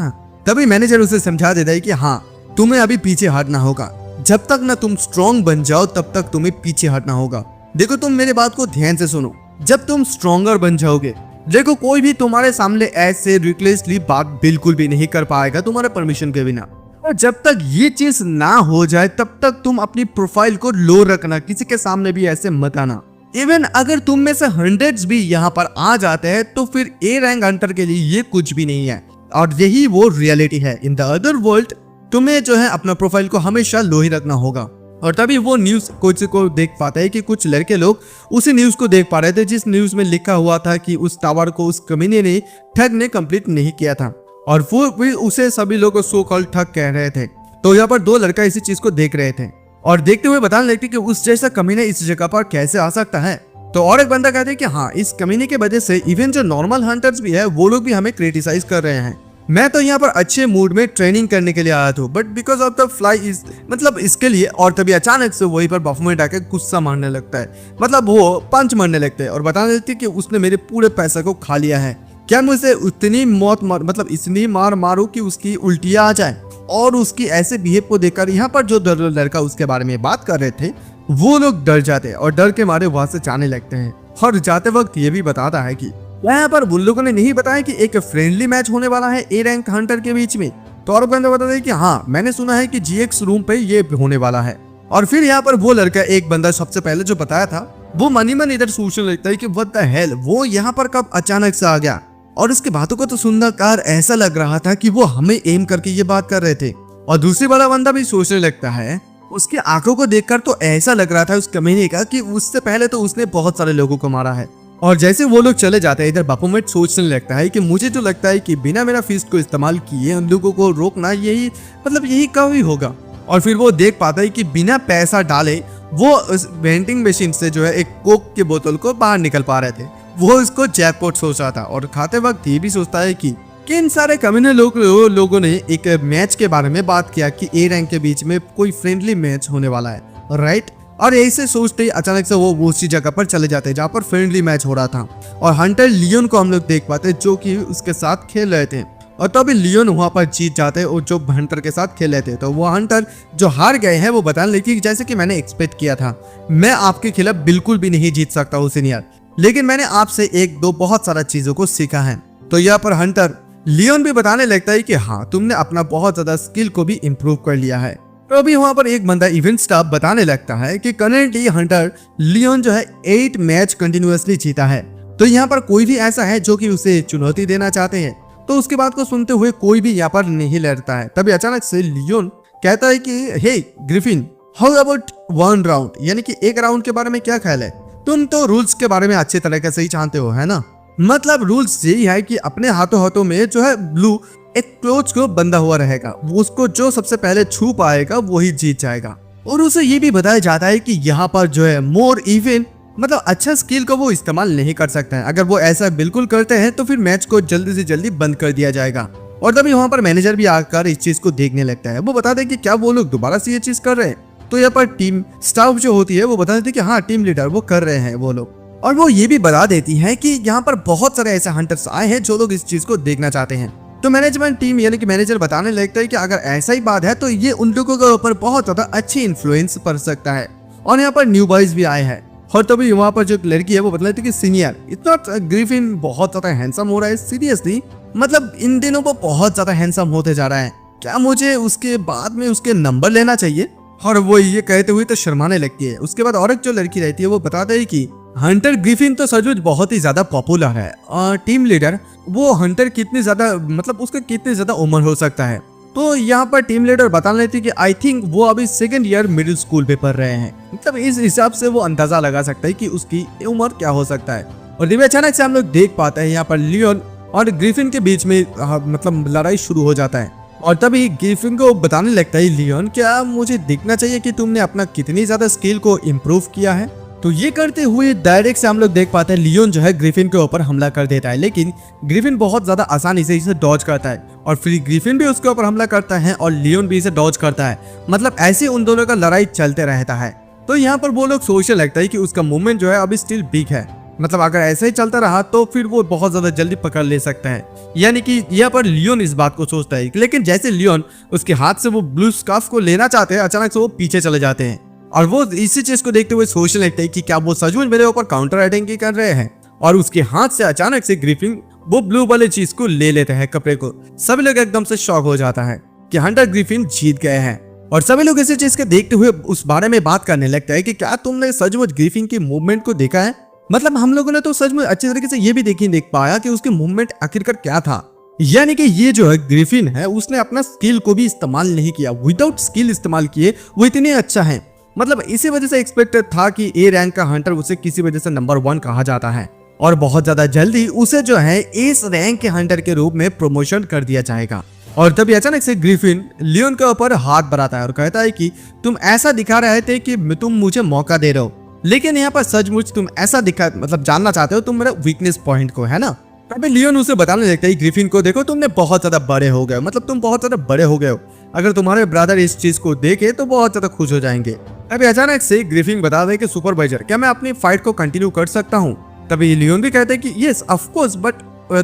Speaker 1: तभी मैनेजर उसे समझा देता है कि हाँ तुम्हें अभी पीछे हटना होगा, जब तक ना तुम स्ट्रॉन्ग बन जाओ तब तक तुम्हें पीछे हटना होगा। देखो तुम मेरे बात को ध्यान से सुनो, जब तुम स्ट्रॉन्गर बन जाओगे, देखो कोई भी तुम्हारे सामने ऐसे रिक्लेसली बात बिल्कुल भी नहीं कर पाएगा तुम्हारे परमिशन के बिना। और जब तक ये चीज ना हो जाए तब तक तुम अपनी प्रोफाइल को लो रखना, किसी के सामने भी ऐसे मत आना। इवन अगर तुम में से हंड्रेड्स भी यहाँ पर आ जाते हैं तो फिर ए रैंक हंटर के लिए ये कुछ भी नहीं है, और यही वो रियलिटी है। इन द अदर वर्ल्ड तुम्हें जो है अपना प्रोफाइल को हमेशा लो ही रखना होगा। और तभी वो न्यूज कुछ को देख पाता है कि कुछ लड़के लोग उसी न्यूज को देख पा रहे थे जिस न्यूज में लिखा हुआ था कि उस टावर को उस कमीने ने ठग ने कंप्लीट नहीं किया था, और वो भी उसे सभी लोग सो कॉल ठग कह रहे थे। तो यहाँ पर दो लड़का इसी चीज को देख रहे थे और देखते हुए बताने लगते कि उस जैसा कमीने इस जगह पर कैसे आ सकता है। तो और एक बंदा कहते हैं कि हाँ इस कमीने की वजह से इवन जो नॉर्मल हंटर्स भी है वो लोग भी हमें क्रिटिसाइज कर रहे हैं। मैं तो यहाँ पर अच्छे मूड में ट्रेनिंग करने के लिए आया था, but because of the fly is मतलब इसके लिए। और तभी अचानक से वहीं पर बाफोमेट आके गुस्सा मारने लगता है, मतलब वो पंच मारने लगते हैं और बताने लगते हैं कि उसने मेरे पूरे पैसे को खा लिया है, क्या मुझे उतनी मौत मतलब इतनी मार मारूं कि उसकी उल्टियां आ जाए। और उसकी ऐसे बिहेव को देखकर यहाँ पर जो लड़का उसके बारे में बात कर रहे थे वो लोग डर जाते हैं और डर के मारे वहां से जाने लगते हैं। और जाते वक्त ये भी बताता है कि यहाँ पर उन लोगों ने नहीं बताया कि एक फ्रेंडली मैच होने वाला है ए रैंक हंटर के बीच में। तो और बंदा बता दे कि हाँ मैंने सुना है कि जीएक्स रूम पे ये होने वाला है। और फिर यहाँ पर वो लड़का एक बंदा सबसे पहले जो बताया था वो मनी मन इधर सोचने लगता है कि व्हाट द हेल, वो यहाँ पर कब अचानक से आ गया। और उसकी बातों को तो सुनकर कार ऐसा लग रहा था कि वो हमें एम करके ये बात कर रहे थे। और दूसरी वाला बंदा भी सोचने लगता है, उसकी आंखों को देखकर तो ऐसा लग रहा था उस कमीने का कि उससे पहले तो उसने बहुत सारे लोगों को मारा है। और जैसे वो लोग चले जाते हैं इधर बाफोमेट सोचने लगता है कि मुझे तो लगता है कि बिना मेरा फिस्ट को इस्तेमाल किए उन लोगों को रोकना यही कभी होगा। और फिर वो देख पाता है कि बिना पैसा डाले वो उस वेंडिंग मशीन से जो है एक कोक की बोतल को बाहर निकल पा रहे थे। वो इसको जैकपॉट सोच रहा था और खाते वक्त ये भी सोचता है कि इन सारे कमीने लोगों ने एक मैच के बारे में बात किया कि ए रैंक के बीच में कोई फ्रेंडली मैच होने वाला है, राइट। और ऐसे सोचते ही अचानक से वो उसी जगह पर चले जाते हैं जहाँ पर फ्रेंडली मैच हो रहा था। और हंटर लियोन को हम लोग देख पाते जो कि उसके साथ खेल रहे थे। और तभी लियोन वहां पर जीत जाते हैं और जो हंटर के साथ खेल रहे थे। तो वो हंटर जो हार गए हैं वो बताने लगे जैसे कि मैंने एक्सपेक्ट किया था, मैं आपके खिलाफ बिल्कुल भी नहीं जीत सकता हूँ सीनियर, लेकिन मैंने आपसे एक दो बहुत सारा चीजों को सीखा है। तो यहाँ पर हंटर लियोन भी बताने लगता है कि हाँ तुमने अपना बहुत ज्यादा स्किल को भी इम्प्रूव कर लिया है। तो अभी वहां पर एक बंदा इवेंट स्टाफ बताने लगता है कि करेंटली हंटर लियोन जो है 8 मैच कंटिन्यूअसली जीता है। तो यहाँ पर कोई भी ऐसा है जो कि उसे चुनौती देना चाहते हैं। तो उसकी बात को सुनते हुए कोई भी यहाँ पर नहीं लड़ता है। तभी अचानक से लियोन कहता है कि हे ग्रिफिन, हाउ अबाउट 1 राउंड, यानी कि एक राउंड के बारे में क्या ख्याल है? तुम तो रूल्स के बारे में अच्छे तरीके से ही जानते हो, है ना? मतलब रूल्स यही है कि अपने हाथों हाथों में जो है ब्लू एक क्लोज को बंधा हुआ रहेगा, वो उसको जो सबसे पहले छू पाएगा वही जीत जाएगा। और उसे ये भी बताया जाता है कि यहाँ पर जो है मोर इवन मतलब अच्छा स्किल को वो इस्तेमाल नहीं कर सकता है। अगर वो ऐसा बिल्कुल करते हैं तो फिर मैच को जल्दी से जल्दी बंद कर दिया जाएगा। और तभी वहां पर मैनेजर भी आकर इस चीज को देखने लगता है। वो बताते हैं कि क्या वो लोग दोबारा से ये चीज कर रहे हैं। तो यहाँ पर टीम स्टाफ जो होती है वो बताते थे कि हाँ टीम लीडर वो कर रहे हैं वो लोग। और वो ये भी बता देती है कि यहाँ पर बहुत सारे ऐसे हंटर्स आए हैं जो लोग इस चीज को देखना चाहते हैं। तो मैनेजमेंट टीम यानी कि मैनेजर बताने लगता है कि अगर ऐसा ही बात है तो ये उन लोगों के ऊपर बहुत ज्यादा अच्छी इन्फ्लुएंस पड़ सकता है। और यहाँ पर न्यू बॉयज भी आए हैं। और तभी वहाँ पर जो लड़की है वो बता रही थी कि सीनियर इतना ग्रिफिन बहुत ज्यादा हैंडसम हो रहा है, सीरियसली मतलब इन दिनों वो बहुत ज्यादा हैंडसम होते जा रहा है, क्या मुझे उसके बाद में उसके नंबर लेना चाहिए? और वो ये कहते हुए तो शर्माने लगती है। उसके बाद और एक जो लड़की रहती है वो बताते है कि हंटर ग्रिफिन तो सचमुच बहुत ही ज्यादा पॉपुलर है और टीम लीडर वो हंटर कितनी ज्यादा मतलब उसका कितनी ज्यादा उम्र हो सकता है। तो यहाँ पर टीम लीडर बताने लेती कि आई थिंक वो अभी 2nd ईयर मिडिल स्कूल पे पढ़ रहे हैं। मतलब इस हिसाब से वो अंदाजा लगा सकता है कि उसकी उम्र क्या हो सकता है। और तभी अचानक से हम लोग देख पाते हैं यहाँ पर लियोन और ग्रिफिन के बीच में मतलब लड़ाई शुरू हो जाता है। और तभी ग्रिफिन को बताने लगता है लियोन, क्या मुझे देखना चाहिए कि तुमने अपना कितनी ज्यादा स्किल को इम्प्रूव किया है। तो ये करते हुए डायरेक्ट से हम लोग देख पाते हैं लियोन जो है ग्रिफिन के ऊपर हमला कर देता है, लेकिन ग्रिफिन बहुत ज्यादा आसानी से इसे डॉज करता है। और फिर ग्रिफिन भी उसके ऊपर हमला करता है और लियोन भी इसे डॉज करता है। मतलब ऐसे उन दोनों का लड़ाई चलते रहता है। तो यहाँ पर वो लोग सोचने लगता है कि उसका मूवमेंट जो है अभी स्टिल बिग है, मतलब अगर ऐसा ही चलता रहा तो फिर वो बहुत ज्यादा जल्दी पकड़ ले सकता है। यानी कि यहाँ पर लियोन इस बात को सोचता है, लेकिन जैसे लियोन उसके हाथ से वो ब्लू स्कार्फ को लेना चाहते हैं अचानक से वो पीछे चले जाते हैं। और वो इसी चीज को देखते हुए सोचने लगते हैं कि क्या वो सचमुच मेरे ऊपर काउंटर अटैक कर रहे हैं। और उसके हाथ से अचानक से ग्रिफिन वो ब्लू वाले चीज को ले लेते हैं, कपड़े को। सभी लोग एकदम से शॉक हो जाता है कि हंटर ग्रिफिन जीत गए हैं। और सभी लोग इसी चीज के देखते हुए उस बारे में बात करने लगता है कि क्या तुमने सचमुच ग्रिफिन की मूवमेंट को देखा है। मतलब हम लोगों ने तो सचमुच अच्छी तरीके से ये भी देख पाया कि उसकी मूवमेंट आखिरकार क्या था। यानी कि ये जो है ग्रिफिन है उसने अपना स्किल को भी इस्तेमाल नहीं किया, विदाउट स्किल इस्तेमाल किए वो इतने अच्छा है। मतलब इसी वजह से एक्सपेक्टेड था कि ए रैंक का हंटर उसे किसी वजह से नंबर 1 कहा जाता है और बहुत ज्यादा जल्दी उसे जो है इस रैंक के हंटर के रूप में प्रमोशन कर दिया जाएगा। और तभी अचानक से ग्रिफिन लियोन के ऊपर हाथ बढ़ाता है और कहता है कि तुम ऐसा दिखा रहे थे कि तुम मुझे मौका दे रहे हो, लेकिन यहाँ पर सचमुच तुम ऐसा दिखा मतलब जानना चाहते हो तुम मेरा वीकनेस पॉइंट को, है ना। तभी लियोन उसे बताने लगता है ग्रिफिन को, देखो तुमने बहुत ज्यादा बड़े हो गए, मतलब तुम बहुत ज्यादा बड़े हो गए हो, अगर तुम्हारे ब्रदर इस चीज को देखे तो बहुत ज्यादा खुश हो जाएंगे। अभी अचानक से ग्रिफिन बता दे कि सुपरवाइजर क्या मैं अपनी फाइट को कंटिन्यू कर सकता हूँ। तभी लियोन भी कहते हैं कि यस ऑफ कोर्स, बट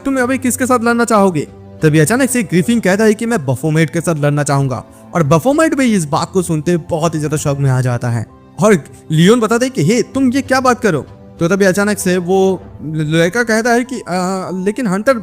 Speaker 1: तुम अभी किसके साथ लड़ना चाहोगे। तभी अचानक से ग्रिफिन कहता है कि मैं बफोमेट के साथ लड़ना चाहूंगा। और बफोमेट भी इस बात को सुनते बहुत ही ज्यादा शौक में आ जाता है। और लियोन बताते हैं कि हे तुम ये क्या बात करो। तो तभी अचानक से वो लड़का कहता है कि लेकिन हंटर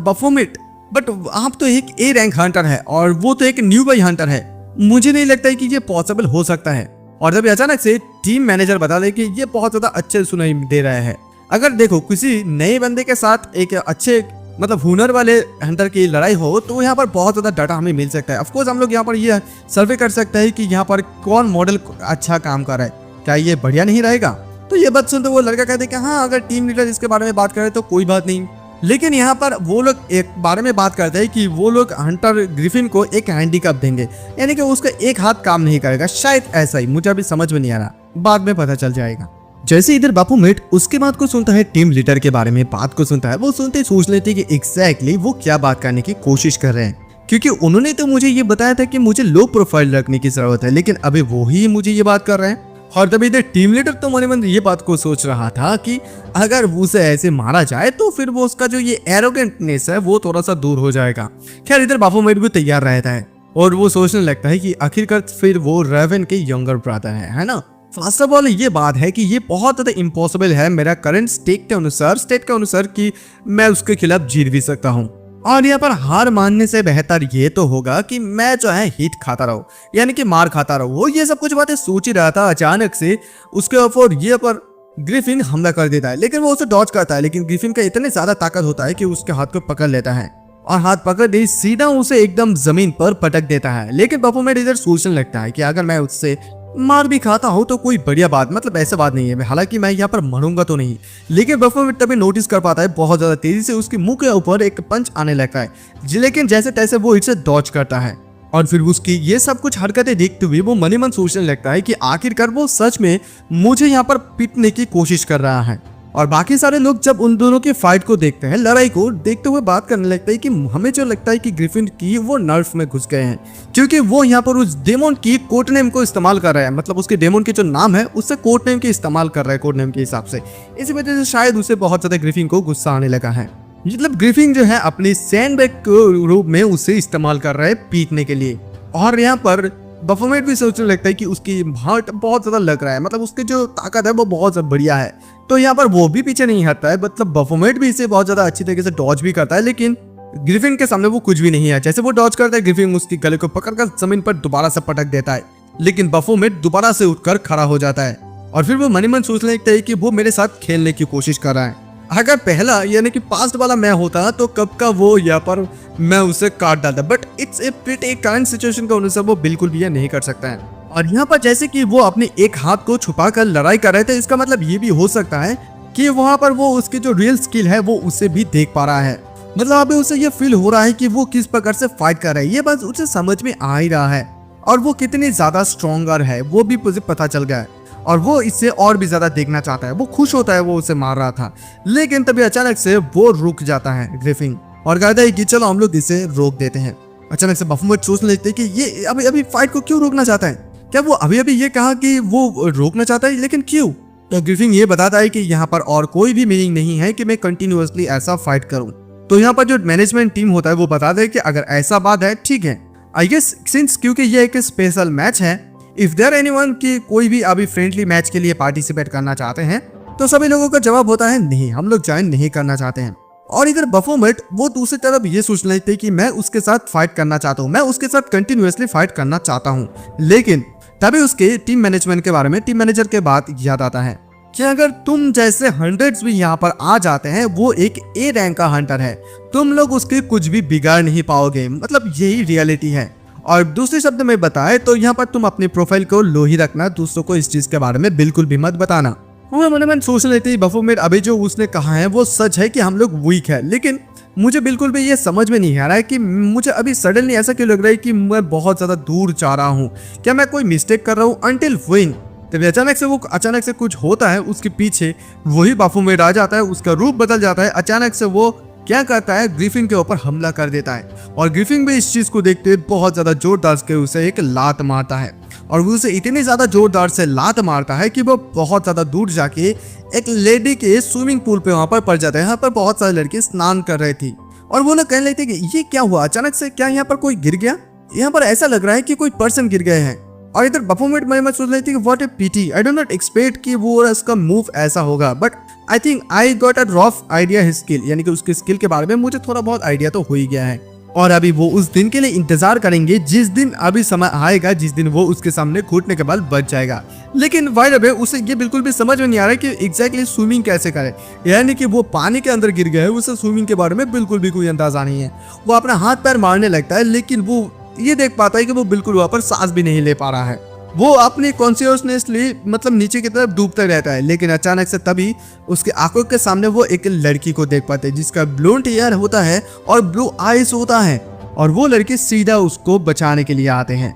Speaker 1: बफोमेट, बट आप तो एक ए रैंक हंटर है और वो तो एक न्यू बाई हंटर है, मुझे नहीं लगता है कि ये पॉसिबल हो सकता है। और तभी अचानक से टीम मैनेजर बता दे कि ये बहुत ज्यादा अच्छे सुनाई दे रहा है। अगर देखो किसी नए बंदे के साथ एक अच्छे मतलब हुनर वाले हंटर की लड़ाई हो तो यहाँ पर बहुत ज्यादा डाटा हमें मिल सकता है। ऑफकोर्स हम लोग यहाँ पर ये सर्वे कर सकते हैं कि यहाँ पर कौन मॉडल अच्छा काम कर रहा है, क्या ये बढ़िया नहीं रहेगा। तो ये बात सुनते वो लड़का कहते कि हाँ अगर टीम लीडर इसके बारे में बात करे तो कोई बात नहीं, लेकिन यहाँ पर वो लोग एक बारे में बात करते हैं कि वो लोग हंटर ग्रिफिन को एक हैंडीकैप देंगे, यानी कि उसका एक हाथ काम नहीं करेगा, शायद ऐसा ही, मुझे अभी समझ में नहीं आ रहा, बाद में पता चल जाएगा। जैसे इधर बाफोमेट उसके बात को सुनता है, टीम लीडर के बारे में बात को सुनता है, वो सुनते सोच लेते कि एग्जैक्टली वो क्या बात करने की कोशिश कर रहे हैं, क्योंकि उन्होंने तो मुझे ये बताया था कि मुझे लो प्रोफाइल रखने की जरूरत है, लेकिन अभी वो ही मुझे ये बात कर रहे हैं। और तभी इधर टीम लीडर तो मन मन ये बात को सोच रहा था कि अगर उसे ऐसे मारा जाए तो फिर वो उसका जो ये एरोगेंटनेस है वो थोड़ा सा दूर हो जाएगा। खैर इधर बाफोमेट भी तैयार रहता है और वो सोचने लगता है कि आखिरकार फिर वो रेवन के यंगर ब्रदर है ना। फर्स्ट ऑफ ऑल ये बात है कि ये बहुत ज्यादा इम्पॉसिबल है मेरा करंट स्टेट के अनुसार कि मैं उसके खिलाफ जीत भी सकता हूँ, और यहाँ पर हार मानने से बेहतर ये तो होगा कि मैं जो है हिट खाता रहूं, यानी कि मार खाता रहूं। वो ये सब कुछ बातें सोच ही रहा था, अचानक से उसके ऊपर ये पर ग्रिफिन हमला कर देता है, लेकिन वो उसे डॉज करता है, लेकिन ग्रिफिन का इतने ज्यादा ताकत होता है कि उसके हाथ को पकड़ लेता है और हाथ पकड़ दे सीधा उसे एकदम जमीन पर पटक देता है। लेकिन बाफोमेट इधर सोचने लगता है कि अगर मैं उससे मार भी खाता हूँ तो कोई बढ़िया बात, मतलब ऐसा बात नहीं है, हालांकि मैं यहाँ पर मरूंगा तो नहीं। लेकिन बाफोमेट तभी नोटिस कर पाता है बहुत ज्यादा तेजी से उसके मुंह के ऊपर एक पंच आने लगता है, लेकिन जैसे तैसे वो इसे डॉज करता है। और फिर उसकी ये सब कुछ हरकतें देखते हुए वो मन ही मन सोचने लगता है कि आखिरकार वो सच में मुझे यहाँ पर पीटने की कोशिश कर रहा है। और बाकी सारे लोग जब उन दोनों की फाइट को देखते हैं, लड़ाई को देखते हुए बात करने लगता है कि हमें जो लगता है कि ग्रिफिन की वो नर्व में घुस गए हैं, क्योंकि वो यहाँ पर उस डेमन की कोड नेम को इस्तेमाल कर रहा है, मतलब उसके डेमन के जो नाम है उससे कोड नेम के इस्तेमाल कर रहा है, कोड नेम के हिसाब से। इसी वजह से शायद उसे बहुत ज्यादा ग्रिफिन को गुस्सा आने लगा है, मतलब ग्रिफिन जो है अपनी सैंडबैग के रूप में उसे इस्तेमाल कर रहा है पीटने के लिए। और यहाँ पर बाफोमेट भी सोचने लगता है कि उसकी हार्ट बहुत ज्यादा लग रहा है, मतलब उसकी जो ताकत है वो बहुत ज्यादा बढ़िया है। तो यहाँ पर वो भी पीछे नहीं हटता है, मतलब बाफोमेट भी इसे बहुत ज्यादा अच्छी तरीके से डॉज भी करता है, लेकिन ग्रिफिन के सामने वो कुछ भी नहीं है। जैसे वो डॉज करता है, ग्रिफिन उसकी गले को पकड़कर जमीन पर दोबारा से पटक देता है, लेकिन बाफोमेट दोबारा से उठकर खड़ा हो जाता है। और फिर वो मन ही मन सोचने लगता है कि वो मेरे साथ खेलने की कोशिश कर रहा है। अगर पहला यानी कि पास्ट वाला मैं होता तो कब का वो यहाँ पर मैं उसे काट डालता, but it's a pretty current situation के अनुसार वो बिल्कुल भी यह नहीं कर सकता है। और यहाँ पर जैसे कि वो अपने एक हाथ को छुपा कर लड़ाई कर रहे थे, इसका मतलब ये भी हो सकता है कि वहां पर वो उसकी जो रियल स्किल है वो उसे भी देख पा रहा है, मतलब अभी उसे ये फील हो रहा है कि वो किस प्रकार से फाइट कर रहा है। ये बात उसे समझ में आ ही रहा है, और वो कितनी ज्यादा स्ट्रॉन्गर है वो भी मुझे पता चल गया है, और वो इससे और भी ज्यादा देखना चाहता है। वो खुश होता है वो उसे मार रहा था, लेकिन तभी अचानक से वो रुक जाता है ग्रिफिन, और कहता है कि चलो हम लोग इसे रोक देते हैं। अचानक से बाफोमेट सोचने लगते हैं कि ये अभी अभी फाइट को क्यों रोकना चाहता है, क्या वो अभी अभी ये कहा कि वो रोकना चाहता है, लेकिन क्यों? तो ग्रिफिन ये बताता है कि यहाँ पर और कोई भी मीनिंग नहीं है कि मैं कंटिन्यूअसली ऐसा फाइट करूं। तो यहाँ पर जो मैनेजमेंट टीम होता है वो बता दे कि अगर ऐसा बात है ठीक है, आई गेस सिंस क्योंकि ये एक स्पेशल मैच है, इफ देयर एनीवन कि कोई भी अभी फ्रेंडली मैच के लिए पार्टिसिपेट करना चाहते हैं, तो सभी लोगों का जवाब होता है नहीं, हम लोग ज्वाइन नहीं करना चाहते हैं। और इधर बाफोमेट वो दूसरी तरफ ये सोचने लगते कि मैं उसके साथ फाइट करना चाहता हूँ, मैं उसके साथ कंटिन्यूअसली फाइट करना चाहता हूँ। लेकिन तभी उसके टीम मैनेजमेंट के बारे में टीम मैनेजर के बात याद आता है कि अगर तुम जैसे हंड्रेड्स भी यहाँ पर आ जाते हैं, वो एक ए रैंक का हंटर है, तुम लोग उसके कुछ भी बिगाड़ नहीं पाओगे, मतलब यही रियलिटी है। और दूसरे शब्द में बताए तो यहाँ पर तुम अपनी प्रोफाइल को लो ही रखना, दूसरों को इस चीज के बारे में बिल्कुल भी मत बताना। वो मन मन सोच लेते ही बाफोमेट अभी जो उसने कहा है वो सच है कि हम लोग वीक है, लेकिन मुझे बिल्कुल भी ये समझ में नहीं आ रहा है कि मुझे अभी सडनली ऐसा क्यों लग रहा है कि मैं बहुत ज्यादा दूर जा रहा हूँ, क्या मैं कोई मिस्टेक कर रहा हूँ अंटिल व्हेन। तभी अचानक से कुछ होता है, उसके पीछे वही बाफोमेट आ जाता है, उसका रूप बदल जाता है। अचानक से वो क्या करता है, ग्रिफिन के ऊपर हमला कर देता है, और ग्रिफिन भी इस चीज को देखते हुए बहुत ज्यादा जोरदार से उसे एक लात मारता है, और वो उसे इतनी ज्यादा जोरदार से लात मारता है कि वो बहुत ज्यादा दूर जाके एक लेडी के स्विमिंग पूल पे वहां पर पड़ जाता है। यहाँ पर बहुत सारे लड़के स्नान कर रहे थे, और वो लोग कहने लगते कि ये क्या हुआ, अचानक से क्या यहाँ पर कोई गिर गया। यहाँ पर ऐसा लग रहा है कि कोई पर्सन गिर गए हैं, और इधर बफोमेट मैं सोच रही थी कि what A PT, I don't not expect कि वो इसका मूव ऐसा होगा, but I think I got a rough idea his skill, यानी कि उसके स्किल के बारे में मुझे थोड़ा बहुत आइडिया तो हो ही गया है। और अभी वो उस दिन के लिए इंतजार करेंगे जिस दिन अभी समय आएगा जिस दिन वो उसके सामने घुटने के बल बच जाएगा। लेकिन वाइड अवे उसे ये बिल्कुल भी समझ में नहीं आ रहा है कि एग्जैक्टली स्विमिंग कैसे करे, यानी कि वो पानी के अंदर गिर गया है, उसे स्विमिंग के बारे में बिल्कुल भी कोई अंदाजा नहीं है। वो अपना हाथ पैर मारने लगता है, लेकिन वो ये देख पाता है कि वो बिल्कुल वहां पर सांस भी नहीं ले पा रहा है। वो अपनी कॉन्शियसनेसली मतलब नीचे की तरफ डूबता रहता है, लेकिन अचानक से तभी उसके आंखों के सामने वो एक लड़की को देख पाते हैं जिसका ब्लोंड हेयर होता है और ब्लू आईज होता है, और वो लड़के सीधा उसको बचाने के लिए आते हैं।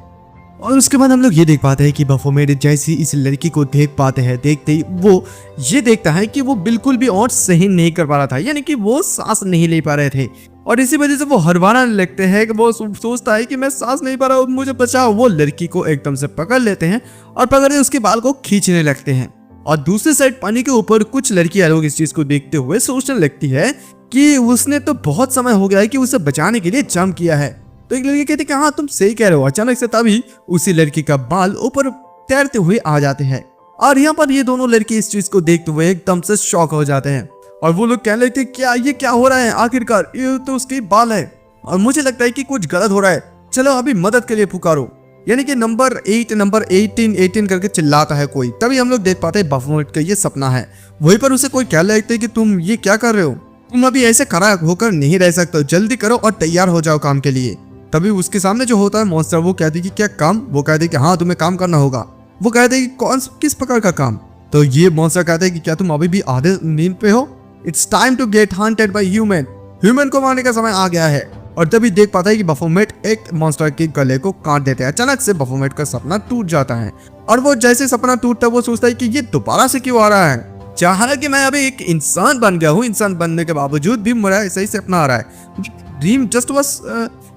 Speaker 1: और उसके बाद हम लोग ये देख पाते हैं कि बफोमेट जैसी इस लड़की को देख पाते हैं, देखते ही वो ये देखता है कि वो बिल्कुल भी और सही नहीं कर पा रहा था, यानी कि वो सांस नहीं ले पा रहे थे, और इसी वजह से वो हरवाना लगते हैं कि वो सोचता है कि मैं सांस नहीं पा रहा हूँ, मुझे बचाओ। वो लड़की को एकदम से पकड़ लेते हैं और पकड़ के उसके बाल को खींचने लगते हैं। और दूसरी साइड पानी के ऊपर कुछ लड़कियां लोग इस चीज को देखते हुए सोचने लगती है कि उसने तो बहुत समय हो गया है कि उसे बचाने के लिए जंप किया है। तो एक लड़की कहती है कि हाँ तुम सही कह रहे हो। अचानक से तभी उसी लड़की का बाल ऊपर तैरते हुए आ जाते हैं, और यहाँ पर ये दोनों लड़की इस चीज को देखते हुए एकदम से शॉक हो जाते हैं, और वो लोग कहने लगते क्या ये क्या हो रहा है, आखिरकार ये तो उसके बाल है, और मुझे लगता है कि कुछ गलत हो रहा है, चलो अभी मदद के लिए पुकारो। यानी कि नंबर 8 नंबर 18 करके चिल्लाता है कोई। तभी हम लोग देख पाते हैं बफोमेट का ये सपना है, वहीं पर उसे कोई कहने लगता है कि तुम ये क्या कर रहे हो, तुम अभी ऐसे खड़ा होकर नहीं रह सकते, जल्दी करो और तैयार हो जाओ काम के लिए। तभी उसके सामने जो होता है मॉन्स्टर, वो कहते कि क्या काम, वो कहते कि हाँ तुम्हें काम करना होगा। वो कहते कि किस प्रकार का काम। तो ये मॉन्स्टर कहते हैं कि क्या तुम अभी भी आधे नींद पे हो, it's time to get hunted by human को मारने का समय आ गया है। और तभी देख पाता है कि बफोमेट एक मॉन्स्टर के गले को काट देते हैं। अचानक से बफोमेट का सपना टूट जाता है, और वो जैसे सपना टूटता है वो सोचता है कि ये दोबारा से क्यों आ रहा है, हालांकि मैं अभी एक इंसान बन गया हूँ, इंसान बनने के बावजूद भी मेरा ऐसा ही सपना आ रहा है, ड्रीम जस्ट बस।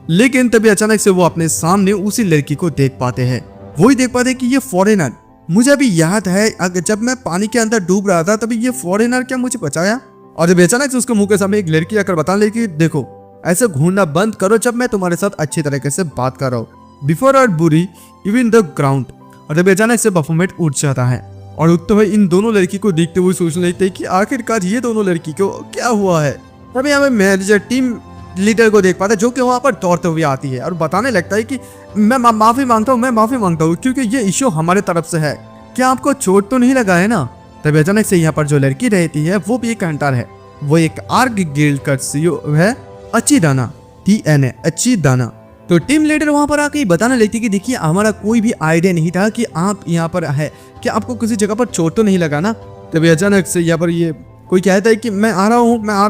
Speaker 1: लेकिन तभी अचानक से वो अपने सामने उसी लड़की को देख पाते हैं। वही देख पाते हैं कि ये फॉरेनर, मुझे अभी याद है जब मैं पानी के अंदर डूब रहा था तभी ये फॉरेनर क्या मुझे बचाया। और जब अचानक से उसके मुंह के सामने एक लड़की आकर बता ले कि देखो ऐसे घूमना बंद करो जब मैं तुम्हारे साथ अच्छी तरीके से बात कर रहा हूँ, बिफोर आर बुरी इवन द ग्राउंड। और जब अचानक से बफोमेट उठ जाता है, और उठते हुए इन दोनों लड़की को देखते हुए सोचने लगते हैं कि आखिरकार ये दोनों लड़की को क्या हुआ है। तभी हमें मैनेजर टीम लीडर को देख पाता है जो कि वहां पर दौड़ते हुए आती है और बताने लगता है कि मैं माफी मांगता हूँ क्योंकि ये इश्यू हमारे तरफ से है, क्या आपको चोट तो नहीं लगा है ना। तभी अचानक से यहाँ पर जो लड़की रहती है वो भी एक हंटर है, वो एक आर्क गिल्ड का सीईओ है, अचीदाना TNA अचीदाना। तो टीम लीडर वहां पर आके बताने लगती है कि देखिए हमारा कोई भी आइडिया नहीं था कि आप यहाँ पर है, क्या आपको किसी जगह पर चोट तो नहीं लगा ना। तभी अचानक से यहाँ पर ये कोई कहता है कि मैं आ रहा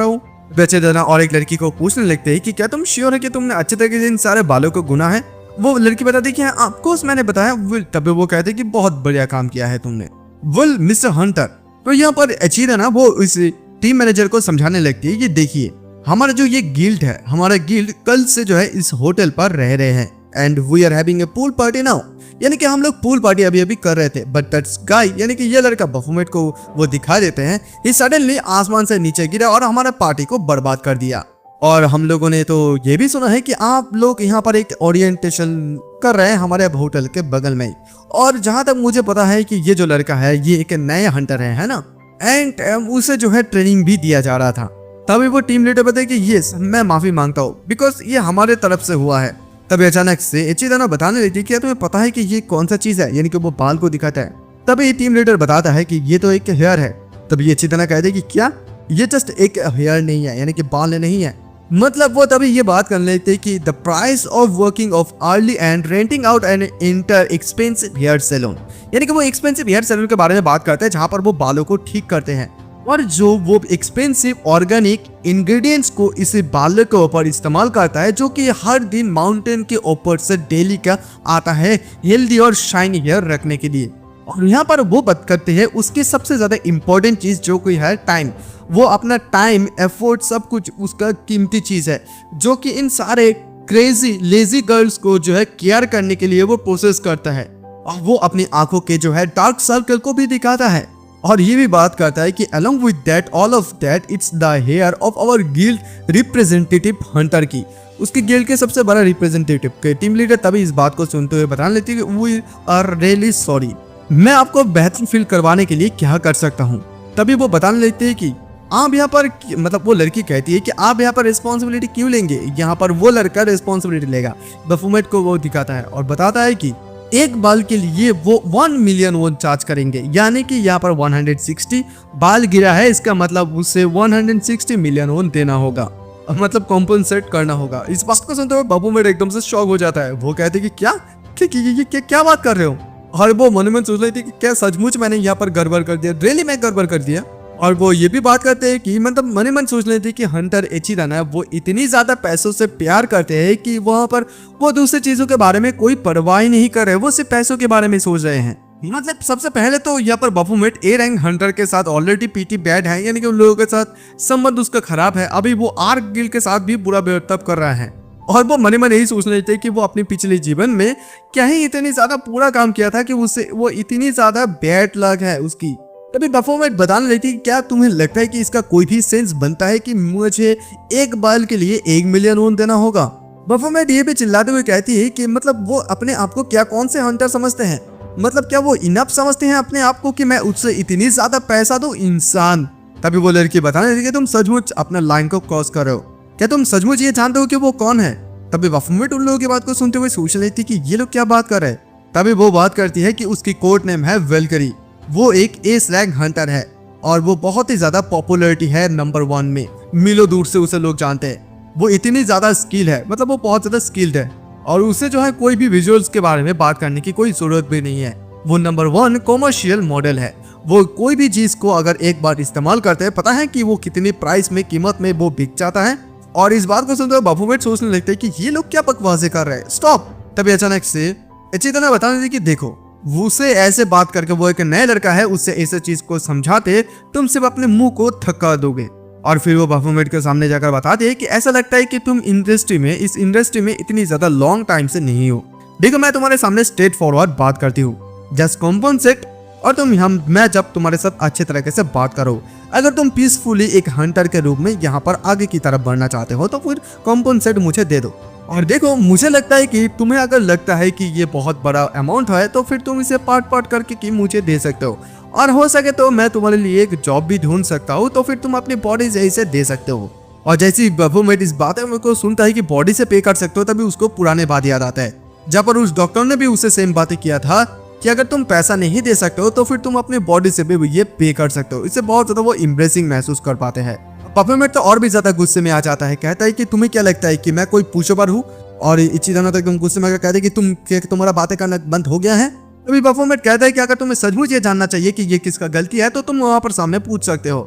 Speaker 1: हूँ। बेचारा और एक लड़की को पूछने लगते हैं कि क्या तुम श्योर है कि तुमने अच्छे तरीके से इन सारे बालों को गुना है। वो लड़की बताती है कि हाँ ऑफकोर्स मैंने बताया। तभी वो कहते हैं कि बहुत बढ़िया काम किया है तुमने वेल मिस्टर हंटर। तो यहाँ पर अचीदाना वो इस टीम मैनेजर को समझाने लगती है कि देखिए हमारा जो ये गिल्ड है, हमारा गिल्ड कल से जो है इस होटल पर रह रहे हैं and we are having a pool party now, यानी कि हम लोग पूल पार्टी अभी कर रहे थे, बट दैट्स गाय यानी कि ये लड़का बफोमेट को वो दिखा देते हैं, ये सडनली आसमान से नीचे गिरा और हमारा पार्टी को बर्बाद कर दिया। और हम लोगों ने तो ये भी सुना है कि आप लोग यहाँ पर एक ओरिएंटेशन कर रहे हैं हमारे होटल के बगल में ही, और जहां तक मुझे पता है कि ये जो लड़का है ये एक नया हंटर है ना, एंड उसे जो है ट्रेनिंग भी दिया जा रहा था। तभी वो टीम लीडर बताए कि यस मैं माफी मांगता हूँ बिकॉज ये हमारे तरफ से हुआ है। तभी अचानक से अचीदाना बताने लगी कि क्या तुम्हें पता है कि ये कौन सा चीज है, यानी कि वो बाल को दिखाता है। तभी टीम लीडर बताता है कि ये तो एक हेयर है। तभी अचीदाना कहते हैं कि क्या ये जस्ट एक हेयर नहीं है, यानी कि बाल नहीं है, मतलब वो तभी ये बात करने लगते कि the price of working of early and renting out an inter expensive hair salon, यानी कि वो एक्सपेंसिव हेयर सैलून के बारे में बात करते हैं जहां पर वो बालों को ठीक करते हैं, और जो वो एक्सपेंसिव ऑर्गेनिक इंग्रेडिएंट्स को इस बालों के ऊपर इस्तेमाल करता है जो कि हर दिन माउंटेन के ऊपर से डेली का आता है हेल्दी और शाइनी हेयर रखने के लिए। और यहाँ पर वो बात करते हैं उसकी सबसे ज्यादा इंपॉर्टेंट चीज जो कि है टाइम, वो अपना टाइम एफर्ट सब कुछ उसका कीमती चीज है जो कि इन सारे क्रेजी लेजी गर्ल्स को जो है केयर करने के लिए वो प्रोसेस करता है, और वो अपनी आंखों के जो है डार्क सर्कल को भी दिखाता है, और ये भी बात करता है कि along with that all of that it's the hair of our guild representative hunter की, उसकी गिल्ड के सबसे बड़ा रिप्रेजेंटेटिव के टीम लीडर तभी इस बात को सुनते हुए बता लेती है कि वी आर रियली सॉरी, मैं आपको बेहतर फील करवाने के लिए क्या कर सकता हूँ। तभी वो बताने लगते हैं कि आप यहाँ पर, मतलब वो लड़की कहती है कि आप यहाँ पर रिस्पॉन्सिबिलिटी क्यों लेंगे, यहाँ पर वो लड़का रिस्पॉन्सिबिलिटी लेगा। बफूमेट को वो दिखाता है और बताता है कि एक बाल के लिए वो 1 मिलियन वोन चार्ज करेंगे, यानी कि यहाँ पर 160 बाल गिरा है, इसका मतलब उसे 160 मिलियन वोन देना होगा, मतलब कॉम्पनसेट करना होगा। इस बात को सुनते हुए बफूमेट एकदम से शॉक हो जाता है। वो कहते हैं कि क्या बात कर रहे हो। और वो मन में सोच रही थी कि क्या सचमुच मैंने यहाँ पर गड़बड़ कर दिया, रियली मैं गड़बड़ कर दिया। और वो ये भी बात करते हैं कि मतलब मन ही मन सोच लेते कि हंटर एचिदाना वो इतनी ज्यादा पैसों से प्यार करते हैं कि वहां पर वो दूसरी चीजों के बारे में कोई परवाह ही नहीं कर रहे, वो सिर्फ पैसों के बारे में सोच रहे हैं। मतलब सबसे पहले तो यहाँ पर बफूमेट ए रैंक हंटर के साथ ऑलरेडी पीटी बैड है, यानी कि उन लोगों के साथ संबंध उसका खराब है। अभी वो आर्क गिल्ड के साथ भी बुरा बर्ताव कर रहा है और वो मन यही सोच रहे थे कि वो अपने पिछले जीवन में क्या ही इतनी ज्यादा पूरा काम किया था कि उसे वो इतनी ज्यादा बैड लक है उसकी। तभी बफूमेट बताने लगी थी, क्या तुम्हें लगता है कि इसका कोई भी सेंस बनता है कि मुझे एक बाल के लिए 1 मिलियन वोन देना होगा। बफूमेट ये भी चिल्लाते हुए कहती है कि मतलब वो अपने आप को क्या कौन से हंटर समझते हैं, मतलब क्या वो इनफ समझते हैं अपने आप को कि मैं उससे इतनी ज्यादा पैसा दूं इंसान। तभी वो लड़की बताने लगी कि तुम सचमुच अपना लाइन को क्रॉस कर रहे हो, क्या तुम सचमुच ये जानते हो कि वो कौन है। तभी बफूमेट उन लोगों की बात को सुनते हुए सोच रही थी कि ये लोग क्या बात कर रहे हैं। तभी वो बात करती है कि उसकी कोड नेम है वेलकरी, वो एक एस रैंक हंटर है और वो बहुत ही ज्यादा पॉपुलैरिटी है नंबर 1 में, मीलों दूर से उसे लोग जानते हैं। वो इतनी ज्यादा स्किल है, मतलब वो बहुत ज्यादा स्किल्ड है और उसे जो है कोई भी विजुअल्स के बारे में बात करने की कोई जरूरत भी नहीं है। वो नंबर 1 कॉमर्शियल मॉडल है, वो कोई भी चीज को अगर एक बार इस्तेमाल करते हैं पता है कि वो कितनी प्राइस में, कीमत में वो बिक जाता है। और इस बात को सुनते हुए बफूमेट सोचने लगते हैं कि ये लोग क्या बकवासें कर रहे हैं, स्टॉप। तभी अचानक से एचिदाना बताने लगी कि देखो उसे ऐसे बात करके वो एक नया लड़का है, उससे ऐसे चीज को समझाते तुम सिर्फ अपने मुंह को थका दोगे। और फिर वो बफूमेट के सामने जाकर बताते हैं कि ऐसा लगता है कि तुम इस इंडस्ट्री में इतनी ज्यादा लॉन्ग टाइम से नहीं हो। देखो मैं तुम्हारे सामने स्ट्रेट फॉरवर्ड बात करती हूँ, जस्ट कॉम्पनसेट और मैं जब तुम्हारे साथ अच्छे तरीके से बात करो। अगर तुम पीसफुली एक हंटर के रूप में यहाँ पर आगे की तरफ बढ़ना चाहते हो तो फिर कॉम्पनसेट मुझे दे दो। और देखो मुझे लगता है कि तुम्हें अगर लगता है कि ये बहुत बड़ा अमाउंट है तो फिर तुम इसे पार्ट पार्ट करके कि मुझे दे सकते हो, और हो सके तो मैं तुम्हारे लिए एक जॉब भी ढूंढ सकता हूँ, तो फिर तुम अपनी बॉडी से इसे दे सकते हो। और जैसी बफूमेट इस बात को सुनता है कि बॉडी से पे कर सकते हो, तभी उसको पुराने बात याद आता है जहाँ पर उस डॉक्टर ने भी उससे सेम बातें किया था कि अगर तुम पैसा नहीं दे सकते हो तो फिर तुम अपनी बॉडी से भी ये पे कर सकते हो। इससे बहुत ज्यादा वो इम्प्रेसिंग महसूस कर पाते हैं। बफूमेट तो और भी ज्यादा गुस्से में आ जाता है, कहता है कि तुम्हें क्या लगता है कि मैं कोई पुशओवर हूँ। और एचिदाना तो एकदम गुस्से में कहते हैं कि तुम्हारा बातें करना बंद हो गया है। तभी बफूमेट कहता है कि अगर तुम्हें सचमुच ये जानना चाहिए कि ये किसका गलती है तो तुम वहां पर सामने पूछ सकते हो।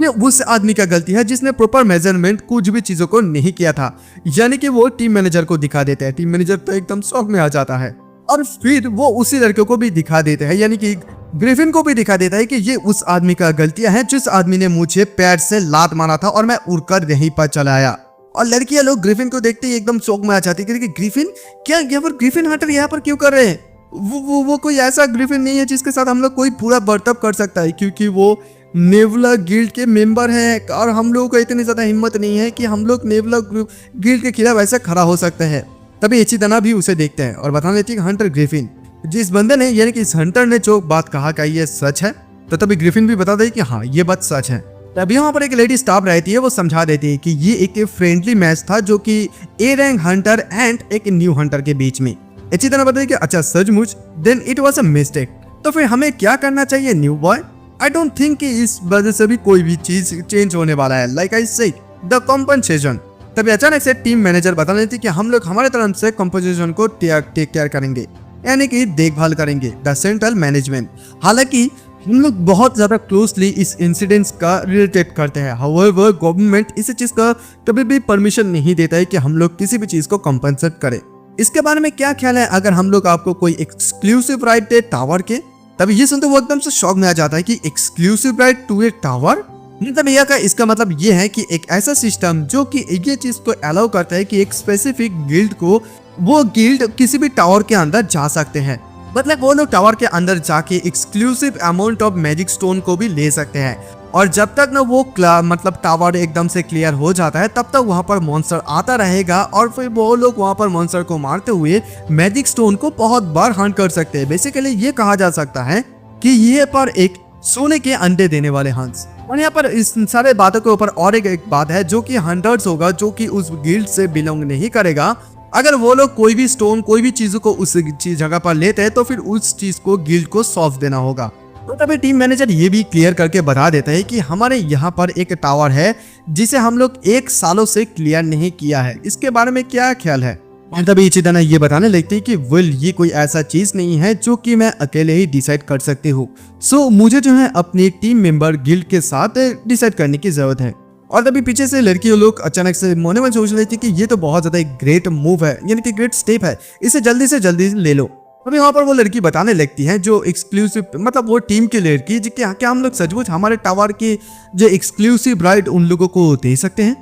Speaker 1: ये उस आदमी का गलती है जिसने प्रॉपर मेजरमेंट कुछ भी चीजों को नहीं किया था, यानी कि वो टीम मैनेजर को दिखा देते हैं। टीम मैनेजर तो एकदम शॉक में आ जाता है और फिर वो उसी लड़के को भी दिखा देते हैं, यानी कि ग्रिफिन को भी दिखा देता है कि ये उस आदमी का गलतियां हैं जिस आदमी ने मुझे पैर से लात मारा था और मैं उड़कर यहीं पर चला आया। और लड़कियां लोग ग्रिफिन को देखते ही एकदम शौक में आ जाती है कि ग्रिफिन क्या, यहाँ पर ग्रिफिन हंटर यहाँ पर क्यों कर रहे हैं। वो कोई ऐसा ग्रिफिन नहीं है जिसके साथ हम लोग कोई पूरा बर्ताव कर सकता है, क्योंकि वो नेवला गिल्ड के मेंबर हैं और हम लोगों को इतनी ज्यादा हिम्मत नहीं है कि हम लोग नेवला गिल्ड के खिलाफ ऐसा खड़ा हो सकते हैं। तभी एचिदाना भी उसे देखते हैं और बता देती है हंटर ग्रिफिन, जिस बंदे ने यानी कि इस हंटर ने जो बात कहा क्या ये सच है। तो तभी ग्रिफिन भी बता दे कि हाँ ये बात सच है। तभी वहाँ पर एक लेडी स्टाफ रहती है, वो समझा देती है कि ये एक फ्रेंडली मैच था जो कि ए रैंक हंटर एंड एक न्यू हंटर के बीच में। अच्छी तरह बताइए कि अच्छा सचमुच, then it was a mistake. तो फिर हमें क्या करना चाहिए new boy? I don't think कि इस वजह से भी कोई भी चीज चेंज होने वाला है, like I said the compensation. तभी अचानक से टीम मैनेजर बता देती कि हम लोग हमारे तरफ से कॉम्पनसेशन को टेक केयर करेंगे, यानी कि देखभाल करेंगे, द सेंट्रल मैनेजमेंट। हालांकि हम लोग बहुत ज्यादा क्लोजली इस इंसिडेंट्स का रिलेटेड करते हैं, हाउएवर गवर्नमेंट इस चीज का कभी भी परमिशन नहीं देता है कि हम लोग किसी भी चीज को कॉम्पनसेट करें। इसके बारे में क्या ख्याल है अगर हम लोग आपको कोई एक्सक्लूसिव राइट दे टावर के? तभी ये सुनते वो एकदम से शॉक में आ जाता है कि exclusive right to a tower, मतलब यह का इसका मतलब ये है कि एक ऐसा सिस्टम जो कि ये चीज को अलाउ करता है कि एक स्पेसिफिक गिल्ड को, वो गिल्ड किसी भी टावर के अंदर जा सकते हैं, मतलब वो लोग टावर के अंदर जाके exclusive amount of magic stone को भी ले सकते हैं। और जब तक ना वो मतलब टावर एकदम से क्लियर हो जाता है तब तक वहां पर मॉन्स्टर आता रहेगा और फिर वो लोग वहां पर मॉन्स्टर को मारते हुए मैजिक स्टोन को बहुत बार हंट कर सकते हैं। बेसिकली ये कहा जा सकता है कि ये पर एक सोने के अंडे देने वाले हंस। और यहाँ पर इस सारे बातों के ऊपर और एक बात है जो कि हंटर्स होगा जो कि उस गिल्ड से बिलोंग नहीं करेगा। अगर वो लोग कोई भी स्टोन कोई भी चीजों को उस जगह पर लेते हैं तो फिर उस चीज को गिल्ड को सौंप देना होगा। तो तभी टीम मैनेजर ये भी क्लियर करके बता देता है कि हमारे यहाँ पर एक टावर है जिसे हम लोग 1 सालों से क्लियर नहीं किया है, इसके बारे में क्या ख्याल है। और तभी इचिदाना ये बताने लगती है कि विल ये कोई ऐसा चीज नहीं है जो कि मैं अकेले ही डिसाइड कर सकती हूँ। सो मुझे जो है अपनी टीम मेंबर गिल्ड के साथ डिसाइड करने की जरूरत है। और तभी पीछे से लड़की लोग अचानक से मोने में सोच रही थी कि ये तो बहुत ज्यादा एक ग्रेट मूव है, यानी कि ग्रेट स्टेप है, इसे जल्दी से जल्दी ले लो। अभी वहाँ पर वो लड़की बताने लगती है जो एक्सक्लूसिव मतलब वो टीम की लड़की जी क्या हम लोग सचमुच हमारे टावर की जो एक्सक्लूसिव राइड उन लोगों को दे सकते हैं।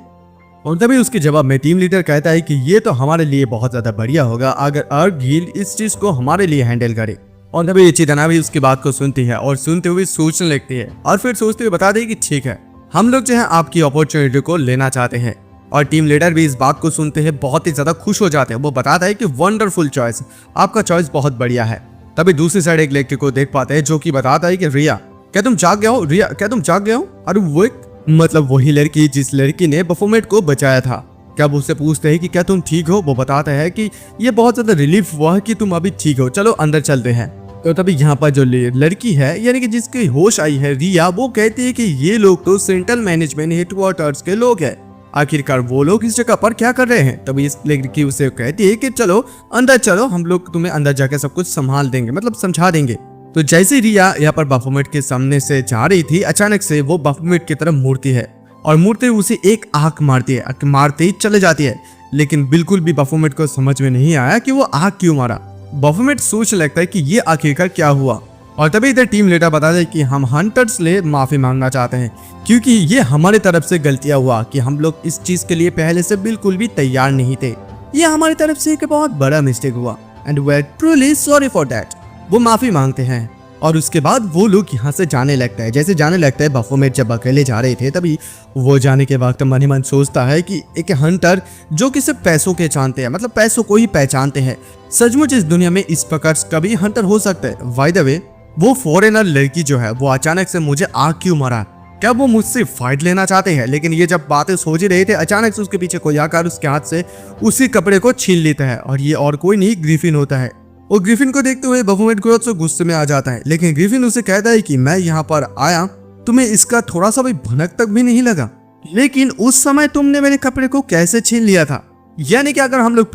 Speaker 1: और तभी उसके जवाब में टीम लीडर कहता है कि ये तो हमारे लिए बहुत ज्यादा बढ़िया होगा अगर अर्क गिल्ड इस चीज को हमारे लिए हैंडल करे। और तभी इचिदाना भी उसकी बात को सुनती है और सुनते हुए सोचने लगती है और फिर सोचते हुए बता दे कि ठीक है हम लोग जो है आपकी अपॉर्चुनिटी को लेना चाहते हैं। और टीम लीडर भी इस बात को सुनते हैं बहुत ही ज्यादा खुश हो जाते हैं। वो बताता है कि वंडरफुल चॉइस, आपका चॉइस बहुत बढ़िया है। तभी दूसरी साइड एक लड़की को देख पाते हैं जो कि बताता है कि रिया क्या तुम जाग गए हो, रिया क्या तुम जाग गए हो। अरे वो मतलब वही लड़की जिस लड़की ने बफोमेट को बचाया था। क्या वो उससे पूछते हैं कि क्या तुम ठीक हो। वो बताता है कि ये बहुत ज्यादा रिलीफ हुआ है कि तुम अभी ठीक हो, चलो अंदर चलते हैं। तो तभी यहाँ पर जो लड़की है यानी कि जिसकी होश आई है रिया, वो कहती है कि ये लोग तो सेंट्रल मैनेजमेंट हेडक्वार्टर्स के लोग हैं, आखिरकार वो लोग इस जगह पर क्या कर रहे हैं। तभी इस लड़की उसे कहती है कि चलो अंदर चलो, हम लोग तुम्हें अंदर जाकर सब कुछ संभाल देंगे, मतलब समझा देंगे। तो जैसे रिया यहाँ पर बाफोमेट के सामने से जा रही थी अचानक से वो बाफोमेट की तरफ मुड़ती है और मुड़ते उसे एक आंख मारती है, मारते ही चले जाती है। लेकिन बिल्कुल भी बाफोमेट को समझ में नहीं आया कि वो आंख क्यों मारा। बाफोमेट सोच लगता है कि ये आखिरकार क्या हुआ। और तभी इधर टीम लीडर बताता है कि हम हंटर्स ले माफी मांगना चाहते हैं क्योंकि ये हमारी तरफ से गलतियां हुआ कि हम लोग इस चीज के लिए पहले से बिल्कुल भी तैयार नहीं थे। ये हमारी तरफ से एक बहुत बड़ा मिस्टेक हुआ and we are truly sorry for that. वो माफी मांगते हैं और उसके बाद वो लोग यहाँ से जाने लगता है। जैसे जाने लगता है बाफोमेट जब अकेले जा रहे थे तभी वो जाने के वक्त मन ही मन सोचता है कि एक हंटर जो कि सिर्फ पैसों के जानते हैं, मतलब पैसों को ही पहचानते हैं, सचमुच इस दुनिया में इस प्रकार का भी हंटर हो सकता है। बाय द वे वो फॉरेनर लड़की जो है वो अचानक से मुझे आग क्यों मारा, क्या वो मुझसे फाइट लेना चाहते हैं। लेकिन ये जब बातें सोच ही रहे थे अचानक से उसके पीछे कोई आकर उसके हाथ से उसी कपड़े को छीन लेता है और ये और कोई नहीं ग्रिफिन होता है। और ग्रिफिन को देखते हुए बाफोमेट बहुत से गुस्से में आ जाता है, लेकिन ग्रिफिन उसे कहता है कि मैं यहाँ पर आया, तुम्हें इसका थोड़ा सा भी भनक तक भी नहीं लगा, लेकिन उस समय तुमने मेरे कपड़े को कैसे छीन लिया था। यानी कि अगर हम लोग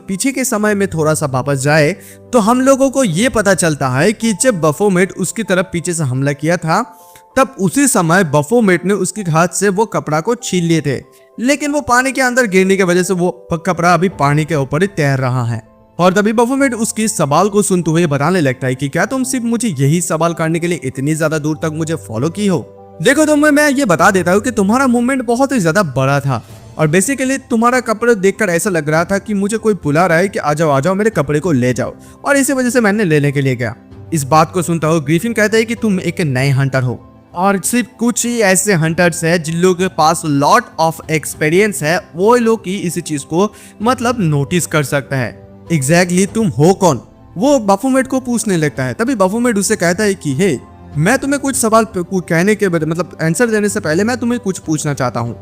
Speaker 1: पीछे के समय में थोड़ा सा वापस जाए तो हम लोगों को ये पता चलता है कि जब बाफोमेट उसकी तरफ पीछे से हमला किया था तब उसी समय बाफोमेट ने उसके हाथ से वो कपड़ा को छीन लिए थे, लेकिन वो पानी के अंदर गिरने की वजह से वो कपड़ा अभी पानी के ऊपर ही तैर रहा है। और तभी बाफोमेट उसकी सवाल को सुनते हुए बताने लगता है कि क्या तुम सिर्फ मुझे यही सवाल करने के लिए इतनी ज्यादा दूर तक मुझे फॉलो की हो। देखो तुम्हें मैं ये बता देता हूँ कि तुम्हारा मूवमेंट बहुत ही ज्यादा बड़ा था और बेसिकली तुम्हारा कपड़े देखकर ऐसा लग रहा था कि मुझे कोई बुला रहा है कि आ जाओ मेरे कपड़े को ले जाओ, और इसी वजह से मैंने लेने के लिए गया। इस बात को सुनता हो ग्रिफिन कहता है कि तुम एक नए हंटर हो और सिर्फ कुछ ही ऐसे हंटर्स है जिन लोगों के पास लॉट ऑफ एक्सपीरियंस है, वो लोग ही इसी चीज को मतलब नोटिस कर सकता है। एग्जैक्टली तुम हो कौन, वो बाफोमेट को पूछने लगता है। तभी बाफोमेट उससे कहता है कि हे मैं तुम्हें कुछ सवाल कहने के मतलब आंसर देने से पहले मैं तुम्हें कुछ पूछना चाहता हूँ।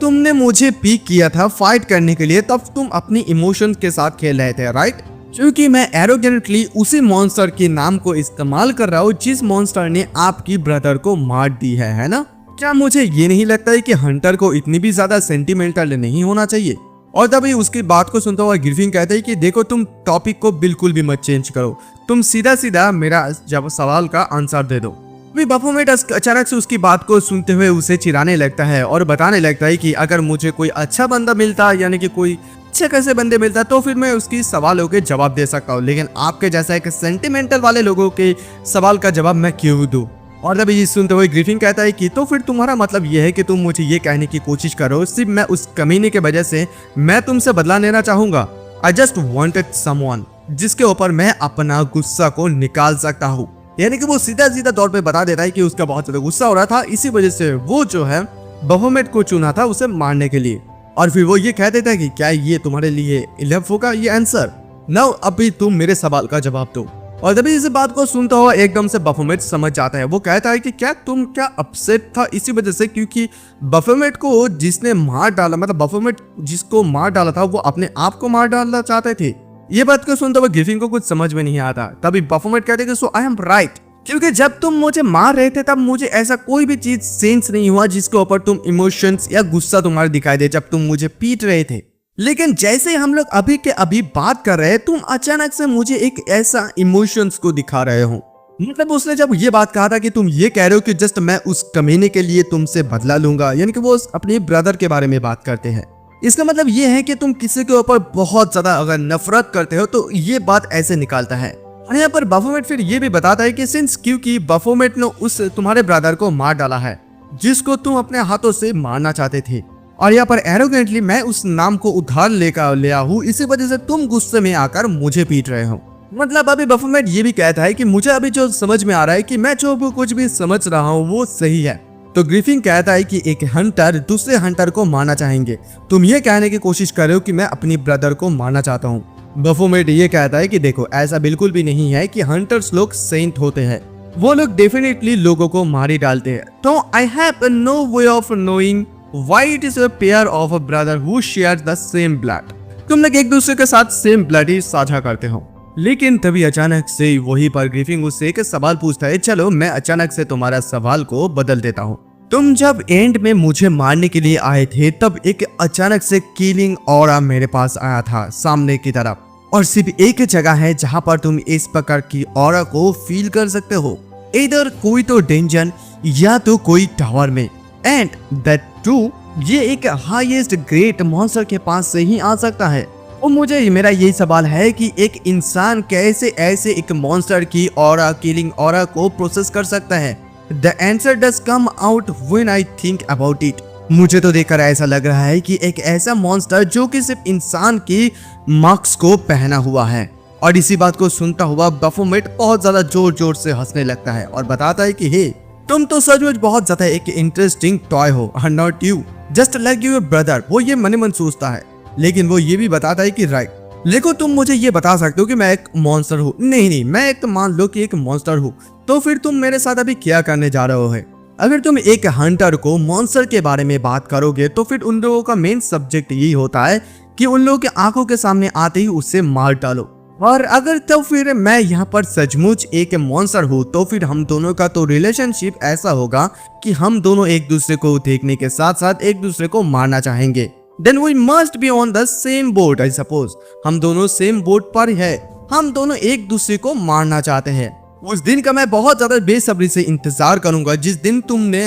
Speaker 1: तुमने मुझे पिक किया था फाइट करने के लिए तब तुम अपनी इमोशंस के साथ खेल रहे थे, राइट? क्योंकि मैं एरोगेंटली उसी मॉन्स्टर के नाम को इस्तेमाल कर रहा हूँ जिस मॉन्स्टर ने आपकी ब्रदर को मार दी है ना? क्या मुझे ये नहीं लगता है कि हंटर को इतनी भी ज्यादा सेंटिमेंटल नहीं होना चाहिए। और तभी उसकी बात को सुनता हुआ ग्रिफिन कहता है कि देखो तुम टॉपिक को बिल्कुल भी मत चेंज करो, तुम सीधा सीधा मेरा जब सवाल का आंसर दे दो। बाफोमेट अचानक से उसकी बात को सुनते हुए उसे चिढ़ाने लगता है और बताने लगता है कि अगर मुझे कोई अच्छा बंदा मिलता, यानी कि कोई अच्छे कैसे बंदे मिलता, तो फिर मैं उसकी सवालों के जवाब दे सकता हूँ, लेकिन आपके जैसा एक सेंटिमेंटल वाले लोगों के सवाल का जवाब मैं क्यों दूं। और तभी ये सुनते हुए ग्रिफिन कहता है कि तो फिर तुम्हारा मतलब ये है कि तुम मुझे ये कहने की कोशिश करो सिर्फ मैं उस कमीने के वजह से मैं तुमसे बदला लेना चाहूंगा। आई जस्ट वॉन्टेड समवन जिसके ऊपर मैं अपना गुस्सा को निकाल सकता हूँ। यानी कि वो सीधा सीधा तौर पे बता देता है कि उसका बहुत ज्यादा गुस्सा हो रहा था, इसी वजह से वो जो है बाफोमेट को चुना था उसे मारने के लिए। और फिर वो ये कह देता है कि क्या ये तुम्हारे लिए इनफ होगा ये आंसर। नाउ अभी तुम मेरे सवाल का जवाब दो। और तभी इस बात को सुनता हुआ एकदम से बाफोमेट समझ जाता है। वो कहता है कि क्या तुम क्या अपसेट था इसी वजह से, क्योंकि बाफोमेट को जिसने मार डाला, मतलब बाफोमेट जिसको मार डाला था वो अपने आप को मार डालना चाहते थे। ये बात को सुनते हुए ग्रिफिन को कुछ समझ में नहीं आता। तभी बाफोमेट कहते हैं कि सो आई एम राइट, क्योंकि जब तुम मुझे मार रहे थे तब मुझे ऐसा कोई भी चीज सेंस नहीं हुआ जिसके ऊपर तुम इमोशंस या गुस्सा तुम्हारा दिखाई दे जब तुम मुझे पीट रहे थे। लेकिन जैसे ही हम लोग अभी के अभी बात कर रहे हैं तुम अचानक से मुझे एक ऐसा इमोशंस को दिखा रहे हो। मतलब उसने जब ये बात कहा था कि तुम ये कह रहे हो कि जस्ट मैं उस कमीने के लिए तुमसे बदला लूंगा, यानी कि वो अपने ब्रदर के बारे में बात करते हैं। इसका मतलब ये है कि तुम किसी के ऊपर बहुत ज्यादा अगर नफरत करते हो तो ये बात ऐसे निकालता है। और यहाँ पर बाफोमेट फिर ये भी बताता है कि सिंस क्योंकि बाफोमेट ने उस तुम्हारे ब्रदर को मार डाला है जिसको तुम अपने हाथों से मारना चाहते थे, और यहाँ पर एरोगेंटली मैं उस नाम को उधार लेकर लिया हूँ, इसी वजह से तुम गुस्से में आकर मुझे पीट रहे हो। मतलब अभी बाफोमेट ये भी कहता है कि मुझे अभी जो समझ में आ रहा है कि मैं जो कुछ भी समझ रहा हूँ वो सही है। तो ग्रिफिन कहता है कि एक हंटर दूसरे हंटर को मारना चाहेंगे, तुम ये कहने की कोशिश कर रहे हो कि मैं अपनी ब्रदर को मारना चाहता हूँ। बाफोमेट ये कहता है कि देखो ऐसा बिल्कुल भी नहीं है कि हंटर्स लोग सेंट होते हैं, वो लोग डेफिनेटली लोगों को मार ही डालते हैं। तो I have no way of knowing why it is a pair of a brother who share the same blood. तुम लोग एक दूसरे के साथ सेम ब्लड ही साझा करते हो। लेकिन तभी अचानक से वही पर ग्रिफिन उससे एक सवाल पूछता है। चलो मैं अचानक से तुम्हारा सवाल को बदल देता हूँ। तुम जब एंड में मुझे मारने के लिए आए थे तब एक अचानक से किलिंग ऑरा मेरे पास आया था सामने की तरफ, और सिर्फ एक जगह है जहां पर तुम इस प्रकार की ऑरा को फील कर सकते हो, इधर कोई तो डेंजन या तो कोई टावर में, एंड दैट टू ये एक हाईएस्ट ग्रेट मॉन्स्टर के पास से ही आ सकता है। और मुझे मेरा यही सवाल है कि एक इंसान कैसे ऐसे एक मॉन्स्टर की ऑरा किलिंग ऑरा को प्रोसेस कर सकता है। The answer does come out when I think about it। मुझे तो देखकर ऐसा लग रहा है कि एक ऐसा मॉन्स्टर जो कि सिर्फ इंसान की मार्क्स को पहना हुआ है। और इसी बात को सुनता हुआ बाफोमेट बहुत ज्यादा जोर जोर से हंसने लगता है और बताता है कि हे तुम तो सचमुच बहुत ज्यादा एक इंटरेस्टिंग टॉय हो, not you just like your brother. वो ये मन मन सोचता है, लेकिन वो ये भी बताता है कि राइट देखो तुम मुझे ये बता सकते हो कि मैं एक मॉन्स्टर हूँ, नहीं मैं एक मान लो कि एक मॉन्स्टर हूँ, तो फिर तुम मेरे साथ अभी क्या करने जा रहे हो। अगर तुम एक हंटर को मॉन्स्टर के बारे में बात करोगे तो फिर उन लोगों का मेन सब्जेक्ट यही होता है कि उन लोगों के आंखों के सामने आते ही उससे मार डालो। और अगर तो फिर मैं यहाँ पर सचमुच एक मॉन्स्टर हूँ तो फिर हम दोनों का तो रिलेशनशिप ऐसा होगा कि हम दोनों एक दूसरे को देखने के साथ साथ एक दूसरे को मारना चाहेंगे। Then we must be on the same boat, I suppose। हम दोनों सेम बोट पर है, हम दोनों एक दूसरे को मारना चाहते हैं। उस दिन का मैं बहुत ज्यादा बेसब्री से इंतजार करूंगा जिस दिन तुमने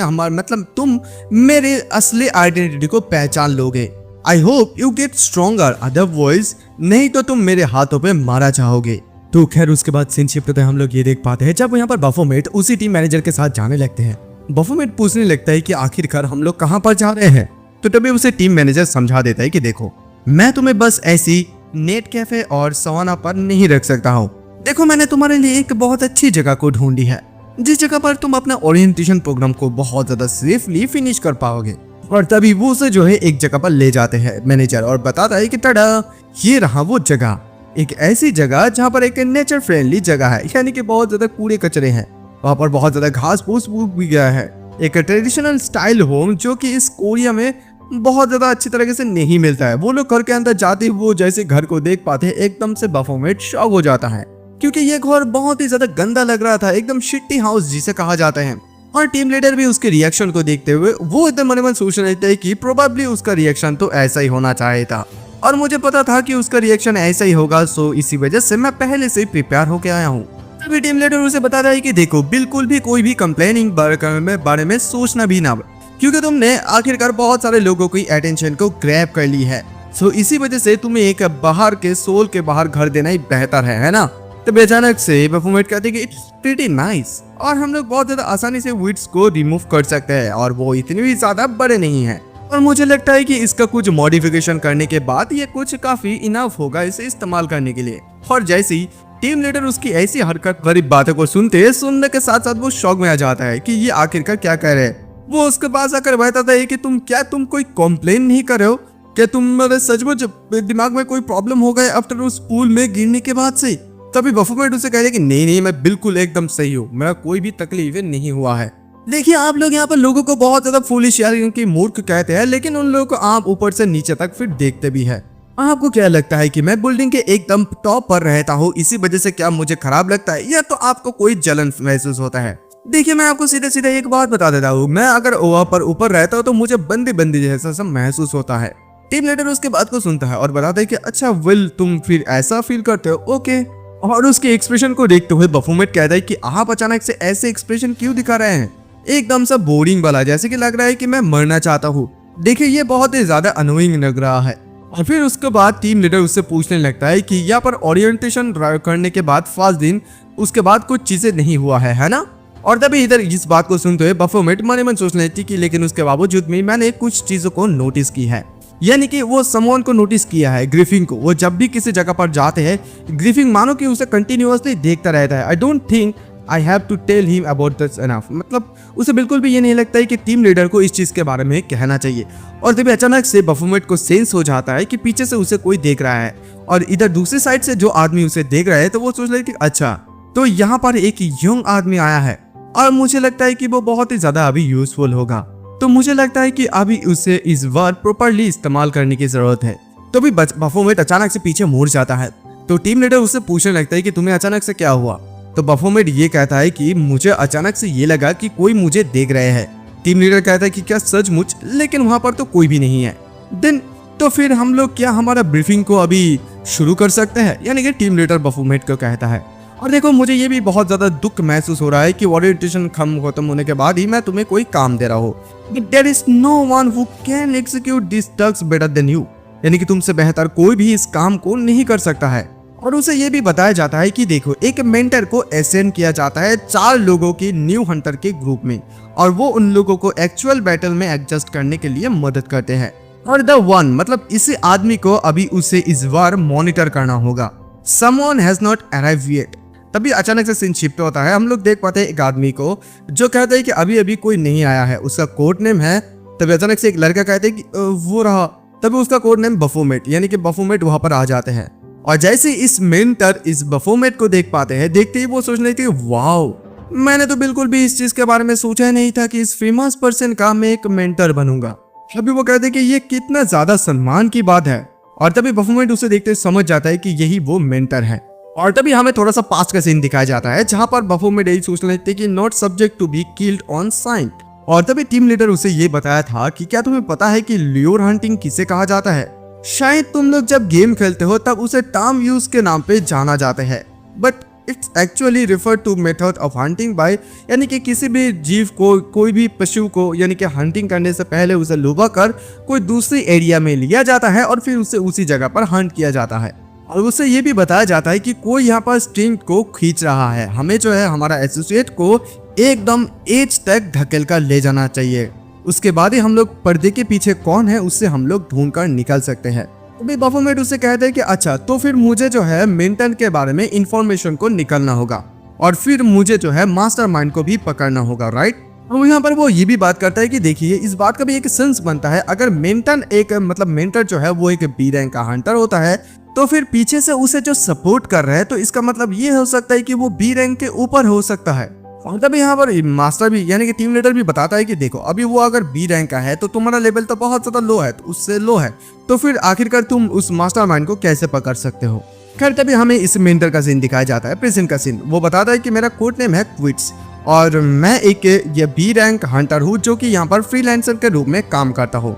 Speaker 1: तुम मेरे असली आइडेंटिटी को पहचान लोगे। I hope you get stronger, otherwise नहीं तो तुम मेरे हाथों पे मारा चाहोगे। तो खैर उसके बाद सीन शिफ्ट होते हम लोग ये देख पाते हैं जब यहाँ पर बाफोमेट उसी टीम मैनेजर के साथ जाने लगते हैं। बाफोमेट पूछने लगता है कि आखिरकार हम लोग कहाँ पर जा रहे हैं। तो तभी उसे टीम मैनेजर समझा देता है कि देखो मैं तुम्हें बस ऐसी नेट कैफे और सवाना पर नहीं रख सकता हूँ। देखो मैंने तुम्हारे लिए एक बहुत अच्छी जगह को ढूंढी है जिस जगह पर तुम अपना ओरिएंटेशन प्रोग्राम को बहुत ज्यादा सेफली फिनिश कर पाओगे। और तभी वो उसे जो है एक जगह पर ले जाते हैं मैनेजर और बताता है कि टड़ा ये रहा वो जगह, एक ऐसी जगह जहाँ पर एक नेचर फ्रेंडली जगह है, यानी कि बहुत ज्यादा कूड़े कचरे हैं, वहाँ पर बहुत ज्यादा घास फूस उग भी गया है। एक ट्रेडिशनल स्टाइल होम जो कि इस कोरिया में बहुत ज्यादा अच्छी तरीके से नहीं मिलता है। वो लोग घर के अंदर जाते ही वो जैसे घर को देख पाते हैं एकदम से बाफोमेट शॉक हो जाता है क्योंकि ये घर बहुत ही ज्यादा गंदा लग रहा था, एकदम शिट्टी हाउस जिसे कहा जाता है। और टीम लीडर भी उसके रिएक्शन को देखते हुए वो एकदम मन में सोचने लगता है कि प्रोबेबली उसका रिएक्शन तो ऐसा ही होना चाहिए था और मुझे पता था कि उसका रिएक्शन ऐसा ही होगा, सो इसी वजह से मैं पहले से प्रिपेयर होके आया हूँ। तभी टीम लीडर उसे बताता है कि देखो बिल्कुल भी कोई भी कंप्लेनिंग बारे में सोचना भी ना, क्योंकि तुमने आखिरकार बहुत सारे लोगों की अटेंशन को ग्रैब कर ली है, सो इसी वजह से तुम्हें एक बाहर के सोल के बाहर घर देना ही बेहतर है ना। तब अचानक से बाफोमेट कहते हैं कि इट्स प्रीटी नाइस और हम लोग बहुत ज्यादा आसानी से वीड्स को रिमूव कर सकते हैं और वो इतने भी ज्यादा बड़े नहीं हैं और मुझे लगता है कि इसका कुछ मॉडिफिकेशन करने के बाद ये कुछ काफी इनफ होगा इसे इस्तेमाल करने के लिए। और जैसे ही टीम लीडर उसकी ऐसी हरकत भरी बातों को सुनने के साथ साथ वो शौक में आ जाता है कि ये आखिरकार क्या कह रहे हैं। वो उसके पास आकर बताता है कि तुम कोई कॉम्प्लेन नहीं कर रहे हो, क्या तुम्हारे सचमुच दिमाग में कोई प्रॉब्लम हो गया आफ्टर उस पूल में गिरने के बाद से। तभी बफोमेट उसे कह रहे कि नहीं मैं बिल्कुल एकदम सही हूँ, मेरा कोई भी तकलीफ नहीं हुआ है। देखिए आप लोग यहाँ पर लोगों को बहुत ज्यादा फूलिश यानी कि मूर्ख कहते हैं, लेकिन उन लोगों को आप ऊपर से नीचे तक फिर देखते भी है। आपको क्या लगता है कि मैं बिल्डिंग के एकदम टॉप पर रहता हूँ, इसी वजह से क्या मुझे खराब लगता है, या तो आपको कोई जलन महसूस होता है? देखिए मैं आपको सीधे सीधे एक बात बता देता हूँ, मैं अगर वहाँ पर ऊपर रहता हूँ तो मुझे बंदी बंदी जैसा सब महसूस होता है। टीम लीडर उसके बात को सुनता है और बताता है कि अच्छा विल तुम फिर ऐसा फील करते हो, ओके। और उसके एक्सप्रेशन को देखते हुए बफोमेट कहता है कि आप अचानक से ऐसे एक्सप्रेशन क्यों दिखा रहे हैं, एकदम सा बोरिंग वाला, जैसे कि लग रहा है कि मैं मरना चाहता हूँ। देखिए ये बहुत ही ज्यादा अनोइंग लग रहा है। और फिर उसके बाद टीम लीडर उससे पूछने लगता है कि यहाँ पर ओरिएंटेशन करने के बाद 5 दिन उसके बाद कुछ चीजें नहीं हुआ है ना। और तभी इधर इस बात को सुनते हुए बफोमेट मन मन सोच लेती कि लेकिन उसके बावजूद भी मैंने कुछ चीजों को नोटिस की है, यानी कि वो समवन को नोटिस किया है, ग्रिफिन को। वो जब भी किसी जगह पर जाते हैं ग्रिफिन मानो कि उसे कंटिन्यूअसली देखता रहता है। I don't think I have to tell him about this enough, मतलब उसे बिल्कुल भी ये नहीं लगता है कि टीम लीडर को इस चीज के बारे में कहना चाहिए। और तभी अचानक से बफोमेट को सेंस हो जाता है कि पीछे से उसे कोई देख रहा है, और इधर दूसरी साइड से जो आदमी उसे देख रहा है तो वो सोच रहा है कि अच्छा तो यहाँ पर एक यंग आदमी आया है, और मुझे लगता है कि वो बहुत ही ज्यादा अभी यूजफुल होगा, तो मुझे लगता है कि अभी उसे इस वर्ड प्रॉपर्ली इस्तेमाल करने की जरूरत है। तो भी बफोमेट अचानक से पीछे मुड़ जाता है, तो टीम लीडर उससे पूछने लगता है कि तुम्हें अचानक से क्या हुआ। तो बफोमेट ये कहता है कि मुझे अचानक से ये लगा कि कोई मुझे देख रहे हैं। टीम लीडर कहता है कि क्या सचमुच, लेकिन वहां पर तो कोई भी नहीं है। देन तो फिर हम लोग क्या हमारा ब्रीफिंग को अभी शुरू कर सकते हैं, यानी कि टीम लीडर बफोमेट को कहता है। और देखो मुझे ये भी बहुत ज्यादा दुख महसूस हो रहा है कि ओरिएंटेशन खत्म होने के बाद ही मैं तुम्हें कोई काम दे रहा हूँ, but there is no one who can execute this task better than you, यानी कि तुमसे बेहतर कोई भी इस काम को नहीं कर सकता है। और उसे ये भी बताया जाता है कि देखो एक मेंटर को असाइन किया जाता है 4 लोगों की न्यू हंटर के ग्रुप में, और वो उन लोगों को एक्चुअल बैटल में एडजस्ट करने के लिए मदद करते हैं। और द वन मतलब इसी आदमी को अभी उसे इस बार मॉनिटर करना होगा। Someone has not arrived yet. तभी अचानक से सीन शिफ्ट होता है, हम लोग देख पाते हैं एक आदमी को जो कहता है कि अभी अभी कोई नहीं आया है, उसका कोड नेम है। तभी अचानक से एक लड़का कहता है कि वो रहा। तभी उसका कोड नेम बफोमेट, यानी कि बफोमेट वहां पर आ जाते हैं। और जैसे इस मेंटर इस बफोमेट को देख पाते हैं, देखते ही वो सोचने लगते हैं वाओ, मैंने तो बिल्कुल भी इस चीज के बारे में सोचा ही नहीं था कि इस फेमस पर्सन का मैं एक मेंटर बनूंगा। अभी वो कहते हैं कि ये कितना ज्यादा सम्मान की बात है। और तभी बफोमेट उसे देखते समझ जाता है कि यही वो मेंटर है। और तभी हमें थोड़ा सा पास्ट का सीन दिखाया जाता है, जहां पर बफोमेट यही सोचने लगते हैं कि not subject to be killed on sight. और तभी टीम लीडर उसे ये बताया था कि क्या तुम्हें पता है कि ल्योर हंटिंग किसे कहा जाता है? शायद तुम लोग जब गेम खेलते हो तब उसे टर्म यूज के नाम पे जाना जाता है, but it's actually refer to method of hunting by, यानी कि किसी भी जीव को, कोई भी पशु को, यानी कि हंटिंग करने से पहले उसे लुभा कर कोई दूसरी एरिया में लिया जाता है और फिर उसे उसी जगह पर हंट किया जाता है। और उसे ये भी बताया जाता है कि कोई यहाँ पर स्ट्रिंग को खींच रहा है, हमें जो है हमारा एसोसिएट को एकदम एज तक धकेल कर ले जाना चाहिए। उसके बाद ही हम लोग पर्दे के पीछे कौन है उससे हम लोग ढूंढ कर निकल सकते हैं। तो बफोमेट उससे कहते हैं कि अच्छा तो फिर मुझे जो है मेंटन के बारे में इंफॉर्मेशन को निकलना होगा, और फिर मुझे जो है मास्टरमाइंड को भी पकड़ना होगा, राइट। और यहाँ पर वो ये भी बात करता है कि देखिए इस बात का भी एक सेंस बनता है, अगर मेंटन एक मतलब मेंटर जो है वो एक बी रैंक का हंटर होता है, तो फिर पीछे से उसे जो सपोर्ट कर रहा है तो इसका मतलब ये हो सकता है कि वो बी रैंक के ऊपर हो सकता है। और तभी यहाँ पर मास्टर भी यानी कि टीम लीडर भी बताता है कि देखो अभी वो अगर बी रैंक का है तो तुम्हारा लेवल तो बहुत ज्यादा लो है, तो उससे लो है, तो फिर आखिरकार तुम उस मास्टरमाइंड को कैसे पकड़ सकते हो। खैर तभी हमें इस मेंटर का सीन दिखाया जाता है, प्रेजेंट का सीन। वो बताता है कि मेरा कोड नेम है क्विट्स और मैं एक ये बी रैंक हंटर हूँ जो कि यहाँ पर फ्रीलांसर के रूप में काम करता हूँ।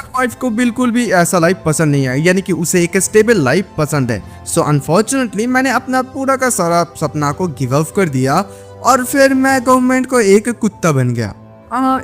Speaker 1: वाइफ को बिल्कुल भी ऐसा लाइफ पसंद नहीं है, यानी कि उसे एक स्टेबल लाइफ पसंद है। सो अनफॉर्चुनेटली मैंने अपना पूरा का सारा सपना को गिव अप कर दिया और फिर मैं गवर्नमेंट को एक कुत्ता बन गया।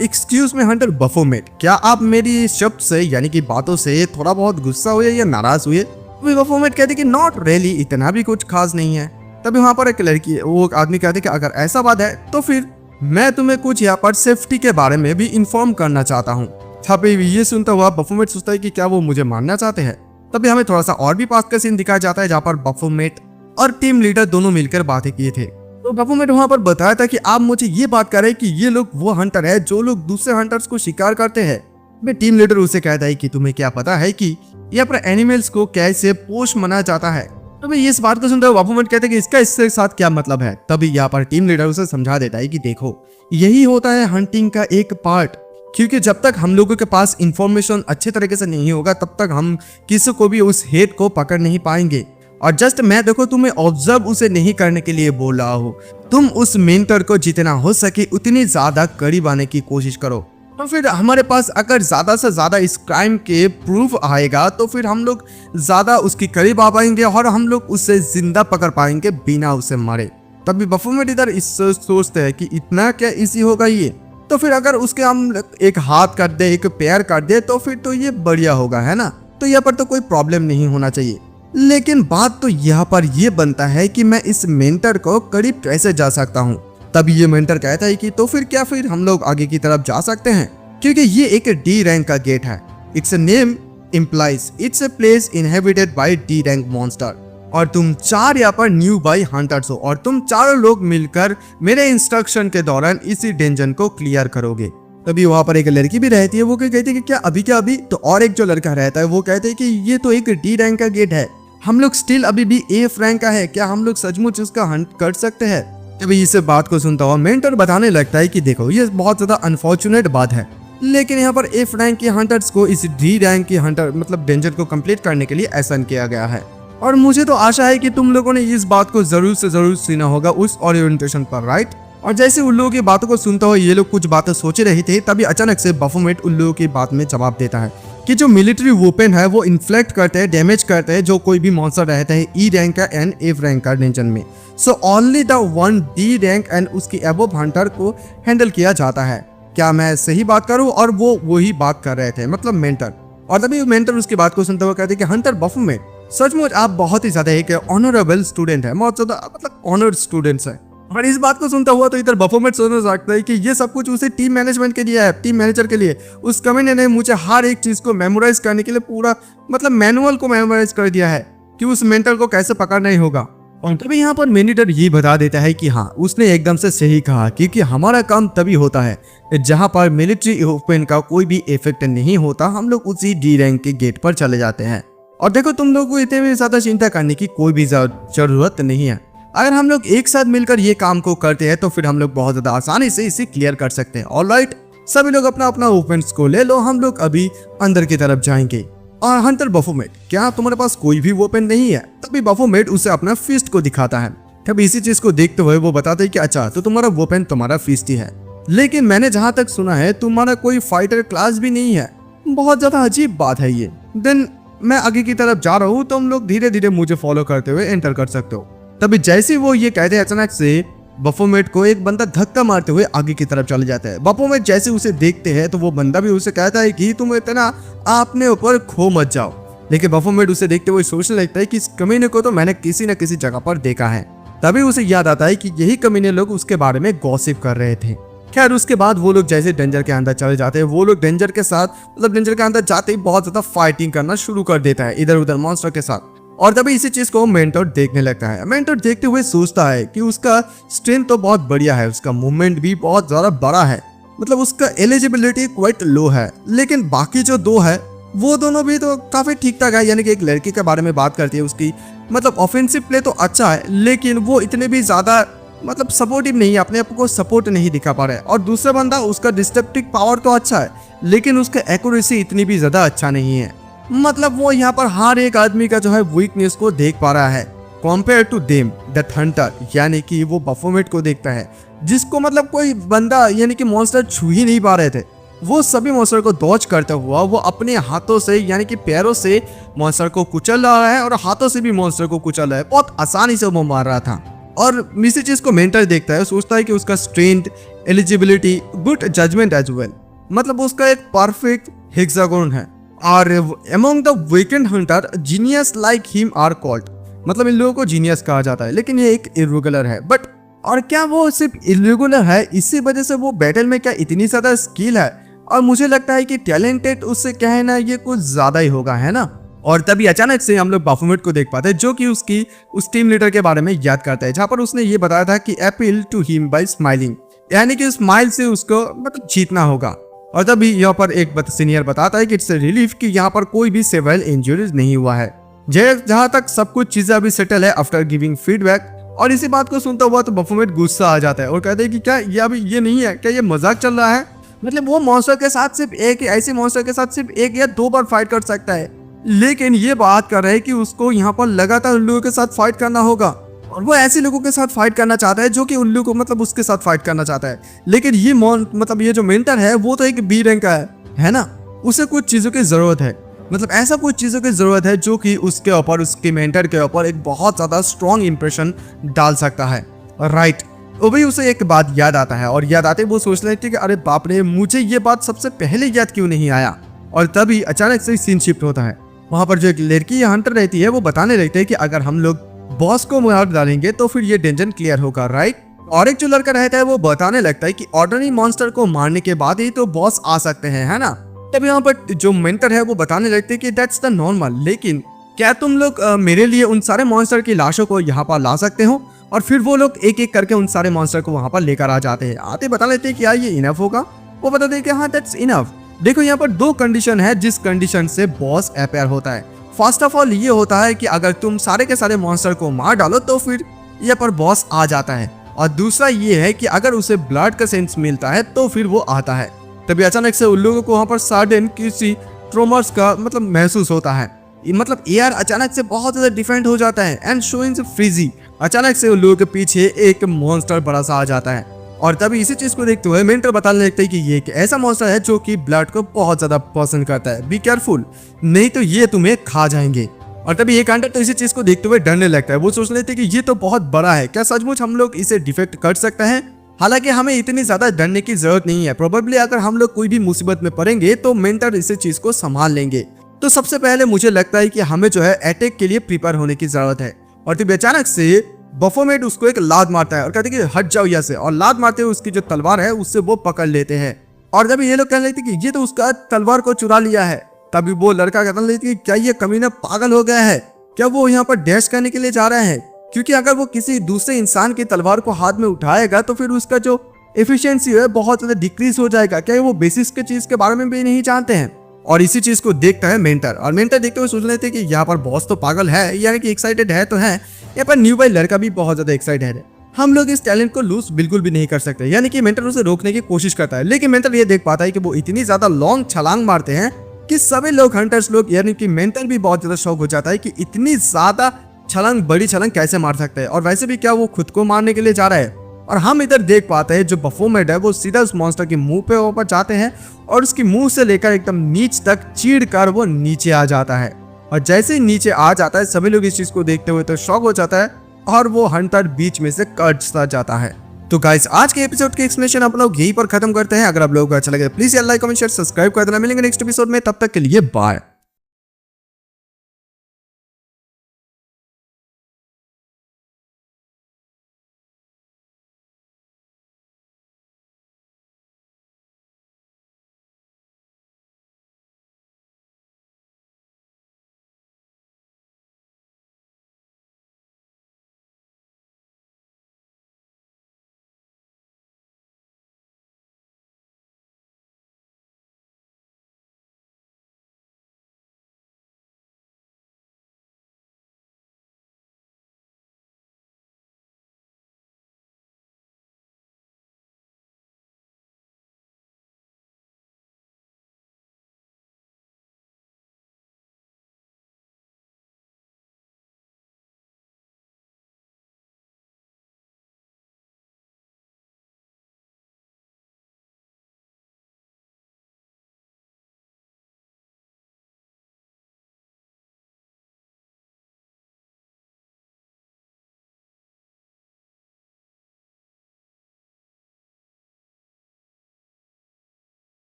Speaker 1: एक्सक्यूज मी हंटर बफोमेट, क्या आप मेरी शब्द से यानी कि बातों से थोड़ा बहुत गुस्सा हुए या नाराज हुए? बफोमेट कहते कि नॉट रियली, इतना भी कुछ खास नहीं है। तभी वहां पर एक लड़की वो आदमी कहते कि अगर ऐसा बात है तो फिर मैं तुम्हें कुछ यहाँ पर सेफ्टी के बारे में भी इन्फॉर्म करना चाहता हूँ। तभी ये सुनता हुआ बफोमेट सोचता है कि क्या वो मुझे मारना चाहते हैं। तभी हमें थोड़ा सा और भी पास का सीन दिखाया जाता है, जहाँ पर बफोमेट और टीम लीडर दोनों मिलकर बातें किए थे। तो बाफोमेट वहां पर बताया था कि आप मुझे ये बात कर रहे हैं कि ये लोग वो हंटर है जो लोग दूसरे हंटर्स को शिकार करते हैं। मैं टीम लीडर उसे कहता है कि तुम्हें क्या पता है कि ये अपने एनिमल्स को कैसे पोष मनाया जाता है। तो मैं इस बात को सुनता हूँ बाफोमेट कहते हैं कि इसका इसके साथ क्या मतलब है। तभी यहाँ पर टीम लीडर उसे समझा देता है कि देखो यही होता है हंटिंग का एक पार्ट, क्योंकि जब तक हम लोगों के पास इंफॉर्मेशन अच्छे तरीके से नहीं होगा तब तक हम किसी को भी उस हेड को पकड़ नहीं पाएंगे। और जस्ट मैं देखो तुम्हें ऑब्जर्व उसे नहीं करने के लिए बोल रहा हूँ, तुम उस मेंटर को जितना हो सके उतनी ज्यादा करीब आने की कोशिश करो। तो फिर हमारे पास अगर ज्यादा से ज्यादा इस क्राइम के प्रूफ आएगा तो फिर हम लोग ज्यादा उसके करीब आ पाएंगे और हम लोग उसे जिंदा पकड़ पाएंगे बिना उसे मारे। तभी बफोमेट इधर इस सोचते हैं कि इतना क्या इजी होगा ये, तो फिर अगर उसके हम एक हाथ काट दे एक पैर काट दे तो फिर तो ये बढ़िया होगा, है ना। तो यहाँ पर तो कोई प्रॉब्लम नहीं होना चाहिए। लेकिन बात तो यहाँ पर ये बनता है कि मैं इस मेंटर को करीब कैसे जा सकता हूँ। तभी ये मेंटर कहता है कि तो फिर क्या फिर हम लोग आगे की तरफ जा सकते हैं, क्योंकि ये एक डी रैंक का गेट है। It's name implies it's a place inhabited bye D rank monster. और तुम 4 यहाँ पर न्यू बाई हंटर्स हो और तुम चारों लोग मिलकर मेरे इंस्ट्रक्शन के दौरान इसी डेंजन को क्लियर करोगे। तभी वहां पर एक लड़की भी रहती है, वो कहती है कि क्या अभी तो और एक जो लड़का रहता है वो कहते हैं कि ये तो एक डी रैंक का गेट है, हम लोग स्टिल अभी भी एफ रैंक का है, क्या हम लोग सचमुच उसका हंट कर सकते हैं। तभी इस बात को सुनता हुआ मेंटर बताने लगता है कि देखो ये बहुत ज्यादा अनफॉर्चुनेट बात है, लेकिन यहाँ पर एफ रैंक के हंटर्स को इस डी रैंक के हंटर मतलब डेंजर को कंप्लीट करने के लिए असाइन किया गया है। और मुझे तो आशा है कि तुम लोगों ने इस बात को जरूर से जरूर सुना होगा उस ओरिएंटेशन पर, राइट। और जैसे उन लोगों की बातों को सुनता हुआ ये लोग कुछ बातें सोच रहे थे, तभी अचानक से बफोमेट उन लोगों की बात में जवाब देता है कि जो मिलिट्री वेपन है वो इन्फ्लेक्ट करते हैं, डैमेज करते हैं जो कोई भी मॉन्स्टर रहता है ई रैंक का एंड एफ रैंक का डेंजन में। So only the one D rank and उसकी अबव हंटर को हैंडल किया जाता है। क्या मैं सही बात करूं? और वो वही बात कर रहे थे, मतलब मेंटर। और तभी मेंटर उसकी बात को सुनते हुए कहते कि हंटर बफोमेट सचमुच आप बहुत ही ज्यादा एक ऑनरेबल स्टूडेंट है, बहुत ज्यादा मतलब ऑनर्ड स्टूडेंट्स है। और इस बात को सुनता हुआ तो इधर बफोमेट सोचने लगता है कि ये सब कुछ उसे टीम मैनेजमेंट के लिए है, टीम मैनेजर के लिए। उस कमीने ने मुझे हर एक चीज को मेमोराइज करने के लिए पूरा मतलब मैनुअल को मेमोराइज कर दिया है कि उस मेंटर को कैसे पकड़ना ही होगा। और तभी यहाँ पर मैनेजर ये बता देता है कि हाँ उसने एकदम से सही कहा, क्योंकि हमारा काम तभी होता है जहाँ पर मिलिट्री ओपन का कोई भी इफेक्ट नहीं होता, हम लोग उसी डी रैंक के गेट पर चले जाते हैं। और देखो तुम लोग को इतने भी ज्यादा चिंता करने की कोई भी जरूरत नहीं है। अगर हम लोग एक साथ मिलकर ये काम को करते हैं तो फिर हम लोग बहुत ज्यादा आसानी से इसे क्लियर कर सकते हैं। ऑलराइट, सभी लोग अपना अपना वेपन्स को ले लो, हम लोग अभी अंदर की तरफ जाएंगे। और हंटर बफोमेट क्या तुम्हारे पास कोई भी वेपन नहीं है? तभी बफोमेट उसे अपना फिस्ट को दिखाता है। तभी इसी चीज को देखते हुए वो बताते हैं कि अच्छा तो तुम्हारा वेपन तुम्हारा फिस्ट ही है, लेकिन मैंने जहां तक सुना है तुम्हारा कोई फाइटर क्लास भी नहीं है। बहुत ज्यादा अजीब बात है ये। देन मैं आगे की तरफ जा रहा हूँ, तुम लोग धीरे धीरे मुझे फॉलो करते हुए एंटर कर सकते हो। तभी जैसे वो ये कहते हैं अचानक से बफोमेट को एक बंदा धक्का मारते हुए आगे की तरफ चले जाता है। बफोमेट जैसे उसे देखते हैं तो वो बंदा भी उसे कहता है कि तुम इतना अपने ऊपर खो मत जाओ। लेकिन बफोमेट उसे देखते हुए सोचने लगता है कि इस कमीने को तो मैंने किसी न किसी जगह पर देखा है। तभी उसे याद आता है कि यही कमीने लोग उसके बारे में गॉसिप कर रहे थे। खैर उसके बाद वो लोग जैसे डेंजर के अंदर चले जाते हैं, वो लोग डेंजर के साथ मतलब डेंजर के अंदर जाते ही बहुत ज्यादा फाइटिंग करना शुरू कर देता है इधर उधर मॉन्स्टर के साथ। और तभी इसी चीज को मेंटर देखने लगता है। मेंटर देखते हुए सोचता है कि उसका स्ट्रेंथ तो बहुत बढ़िया है, उसका मूवमेंट भी बहुत ज्यादा बड़ा है, मतलब उसका एलिजिबिलिटी क्वाइट लो है। लेकिन बाकी जो दो है वो दोनों भी तो काफी ठीक ठाक है। यानी कि एक लड़की के बारे में बात करती है, उसकी मतलब ऑफेंसिव प्ले तो अच्छा है, लेकिन वो इतने भी ज्यादा मतलब सपोर्टिव नहीं है, अपने आप को सपोर्ट नहीं दिखा पा रहा है। और दूसरा बंदा उसका डिस्ट्रप्टिव पावर तो अच्छा है, लेकिन उसका एक्यूरेसी इतनी भी ज्यादा अच्छा नहीं है। मतलब वो यहाँ पर हर एक आदमी का जो है वीकनेस को देख पा रहा है compare to them the hunter. यानी कि वो बफोमेट को देखता है जिसको मतलब कोई बंदा यानी कि मॉन्स्टर छू ही नहीं पा रहे थे, वो सभी मॉन्स्टर को डॉज करता हुआ वो अपने हाथों से यानी कि पैरों से मॉन्स्टर को कुचल रहा है और हाथों से भी मॉन्स्टर को कुचल रहा है। बहुत आसानी से वो मार रहा था। और इसी चीज को मेंटर देखता है, सोचता है कि उसका strength, eligibility, good judgement as well, मतलब उसका एक परफेक्ट हेक्सागोन है। और among the weakened hunter genius like him are called, मतलब इन लोगों को जीनियस कहा जाता है, लेकिन ये एक इरेगुलर है। बट और क्या वो सिर्फ इरेगुलर है, इसी वजह से वो बैटल में क्या इतनी ज्यादा स्किल है? और मुझे लगता है कि टैलेंटेड उससे क्या है ना, ये कुछ ज्यादा ही होगा, है ना। और तभी अचानक से हम लोग बाफोमेट को देख पाते हैं जो कि उस टीम लीडर के बारे में याद करता है, जहां पर उसने ये बताया था कि appeal to him by smiling, यानी कि स्माइल से उसको मतलब जीतना होगा। और तभी यहाँ पर एक सीनियर बताता है कि इट्स रिलीफ कि यहाँ पर कोई भी सिविल इंजरीज नहीं हुआ है, जहां तक सब कुछ चीजें अभी सेटल है आफ्टर गिविंग फीडबैक। और इसी बात को सुनता हुआ तो बाफोमेट गुस्सा आ जाता है और कहते हैं कि क्या ये अभी ये नहीं है, क्या ये मजाक चल रहा है? मतलब वो मॉन्स्टर के साथ सिर्फ ऐसे मॉन्स्टर के साथ सिर्फ 1 या 2 बार फाइट कर सकता है, लेकिन ये बात कर रहे हैं कि उसको यहाँ पर लगातार उन लोगों के साथ फाइट करना होगा। और वो ऐसे लोगों के साथ फाइट करना चाहता है जो कि उल्लू को मतलब उसके साथ फाइट करना चाहता है। लेकिन ये मतलब ये जो मेंटर है वो तो एक बी रैंक का है ना, उसे कुछ चीजों की जरूरत है, मतलब ऐसा कुछ चीजों की जरूरत है जो कि उसके ऊपर, उसके मेंटर के ऊपर एक बहुत ज्यादा स्ट्रॉन्ग इंप्रेशन डाल सकता है। राइट, वो भी उसे एक बात याद आता है और याद आते वो सोच लेते कि अरे बाप रे, मुझे ये बात सबसे पहले याद क्यों नहीं आया। और तभी अचानक से सीन शिफ्ट होता है। वहां पर जो एक लड़की या हंटर रहती है वो बताने लगते हैं कि अगर हम लोग बॉस को मार डालेंगे तो फिर ये डेंजन क्लियर होगा। राइट, और एक जो लड़का रहता है वो बताने लगता है कि ऑर्डिनरी मॉन्स्टर को मारने के बाद ही तो बॉस आ सकते हैं, है ना। तब यहाँ पर जो मेंटर है वो बताने लगते हैं कि दैट्स द नॉर्मल, लेकिन क्या तुम लोग मेरे लिए उन सारे मॉन्स्टर की लाशों को यहाँ पर ला सकते हो? और फिर वो लोग एक एक करके उन सारे मॉन्स्टर को वहां पर लेकर आ जाते हैं। आते बता लेते हैं क्या ये इनफ होगा? वो बताते हैं कि हाँ दैट्स इनफ। देखो यहाँ पर 2 कंडीशन है जिस कंडीशन से बॉस अपेयर होता है। फर्स्ट ऑफ ऑल ये होता है कि अगर तुम सारे के सारे मॉन्स्टर को मार डालो तो फिर यहाँ पर बॉस आ जाता है, और दूसरा ये है कि अगर उसे ब्लड का सेंस मिलता है तो फिर वो आता है। तभी अचानक से उन लोगों को वहां पर सडन किसी ट्रोमर्स का मतलब महसूस होता है, मतलब एयर अचानक से बहुत ज्यादा डिफरेंट हो जाता है एंड शोइंग फ्रीजी। अचानक से उन लोगों के पीछे एक मॉन्स्टर बड़ा सा आ जाता है, और तभी इसी चीज को देखते हुए मेंटर बताने लगते हैं कि ये एक ऐसा मॉन्स्टर है जो कि ब्लड को बहुत ज्यादा पसंद करता है, बी केयरफुल, नहीं तो ये तुम्हें खा जाएंगे। और तभी एक हंटर तो इसी चीज को देखते हुए डरने लगता है। वो सोच लेते हैं कि ये तो बहुत बड़ा है, क्या सचमुच हम लोग इसे डिफेक्ट कर सकते हैं? हालांकि हमें इतनी ज्यादा डरने की जरूरत नहीं है, प्रोबेबली अगर हम लोग कोई भी मुसीबत में पड़ेंगे तो मेंटर इस चीज को संभाल लेंगे। तो सबसे पहले मुझे लगता है कि हमें जो है अटैक के लिए प्रिपेयर होने की जरूरत है। और तभी अचानक से बाफोमेट उसको एक लात मारता है और कहते हैं कि हट जाओ यहाँ से, और लात मारते हुए उसकी जो तलवार है उससे वो पकड़ लेते हैं। और जब ये लोग कहने लगते कि ये तो उसका तलवार को चुरा लिया है, तभी वो लड़का कहने लगता है कि क्या ये कमीना पागल हो गया है? क्या वो यहाँ पर डैश करने के लिए जा रहा है? क्योंकि अगर वो किसी दूसरे इंसान की तलवार को हाथ में उठाएगा तो फिर उसका जो एफिशिएंसी है बहुत ज्यादा डिक्रीज हो जाएगा। क्या वो बेसिस के चीज के बारे में भी नहीं जानते हैं? और इसी चीज को देखता है मेंटर, और मेंटर देखते हुए सोच लेते हैं कि यहाँ पर बॉस तो पागल है, यानी कि एक्साइटेड है तो है, यहाँ पर न्यू बॉय लड़का भी बहुत ज्यादा एक्साइटेड है। हम लोग इस टैलेंट को लूज बिल्कुल भी नहीं कर सकते, यानी कि मेंटर उसे रोकने की कोशिश करता है, लेकिन मेंटर ये देख पाता है कि वो इतनी ज्यादा लॉन्ग छलांग मारते हैं कि सभी लोग, हंटर्स लोग, यानी कि मेंटर भी बहुत ज्यादा शौक हो जाता है कि इतनी ज्यादा छलांग, बड़ी छलांग कैसे मार सकता है, और वैसे भी क्या वो खुद को मारने के लिए जा रहा है। और हम इधर देख पाते हैं जो बाफोमेट है वो सीधा उस मॉन्स्टर के मुंह पे ऊपर जाते हैं और उसकी मुंह से लेकर एकदम नीच तक चीड़ कर वो नीचे आ जाता है। और जैसे ही नीचे आ जाता है सभी लोग इस चीज को देखते हुए तो शॉक हो जाता है, और वो हंटर बीच में से कट सा जाता है। तो गाइस आज के एपिसोड के एक्सप्लेनेशन आप लोग यहीं पर खत्म करते हैं। अगर आप लोगों को अच्छा लगे please like comment share subscribe कर देना। मिलेंगे नेक्स्ट एपिसोड में, तब तक के लिए बाय।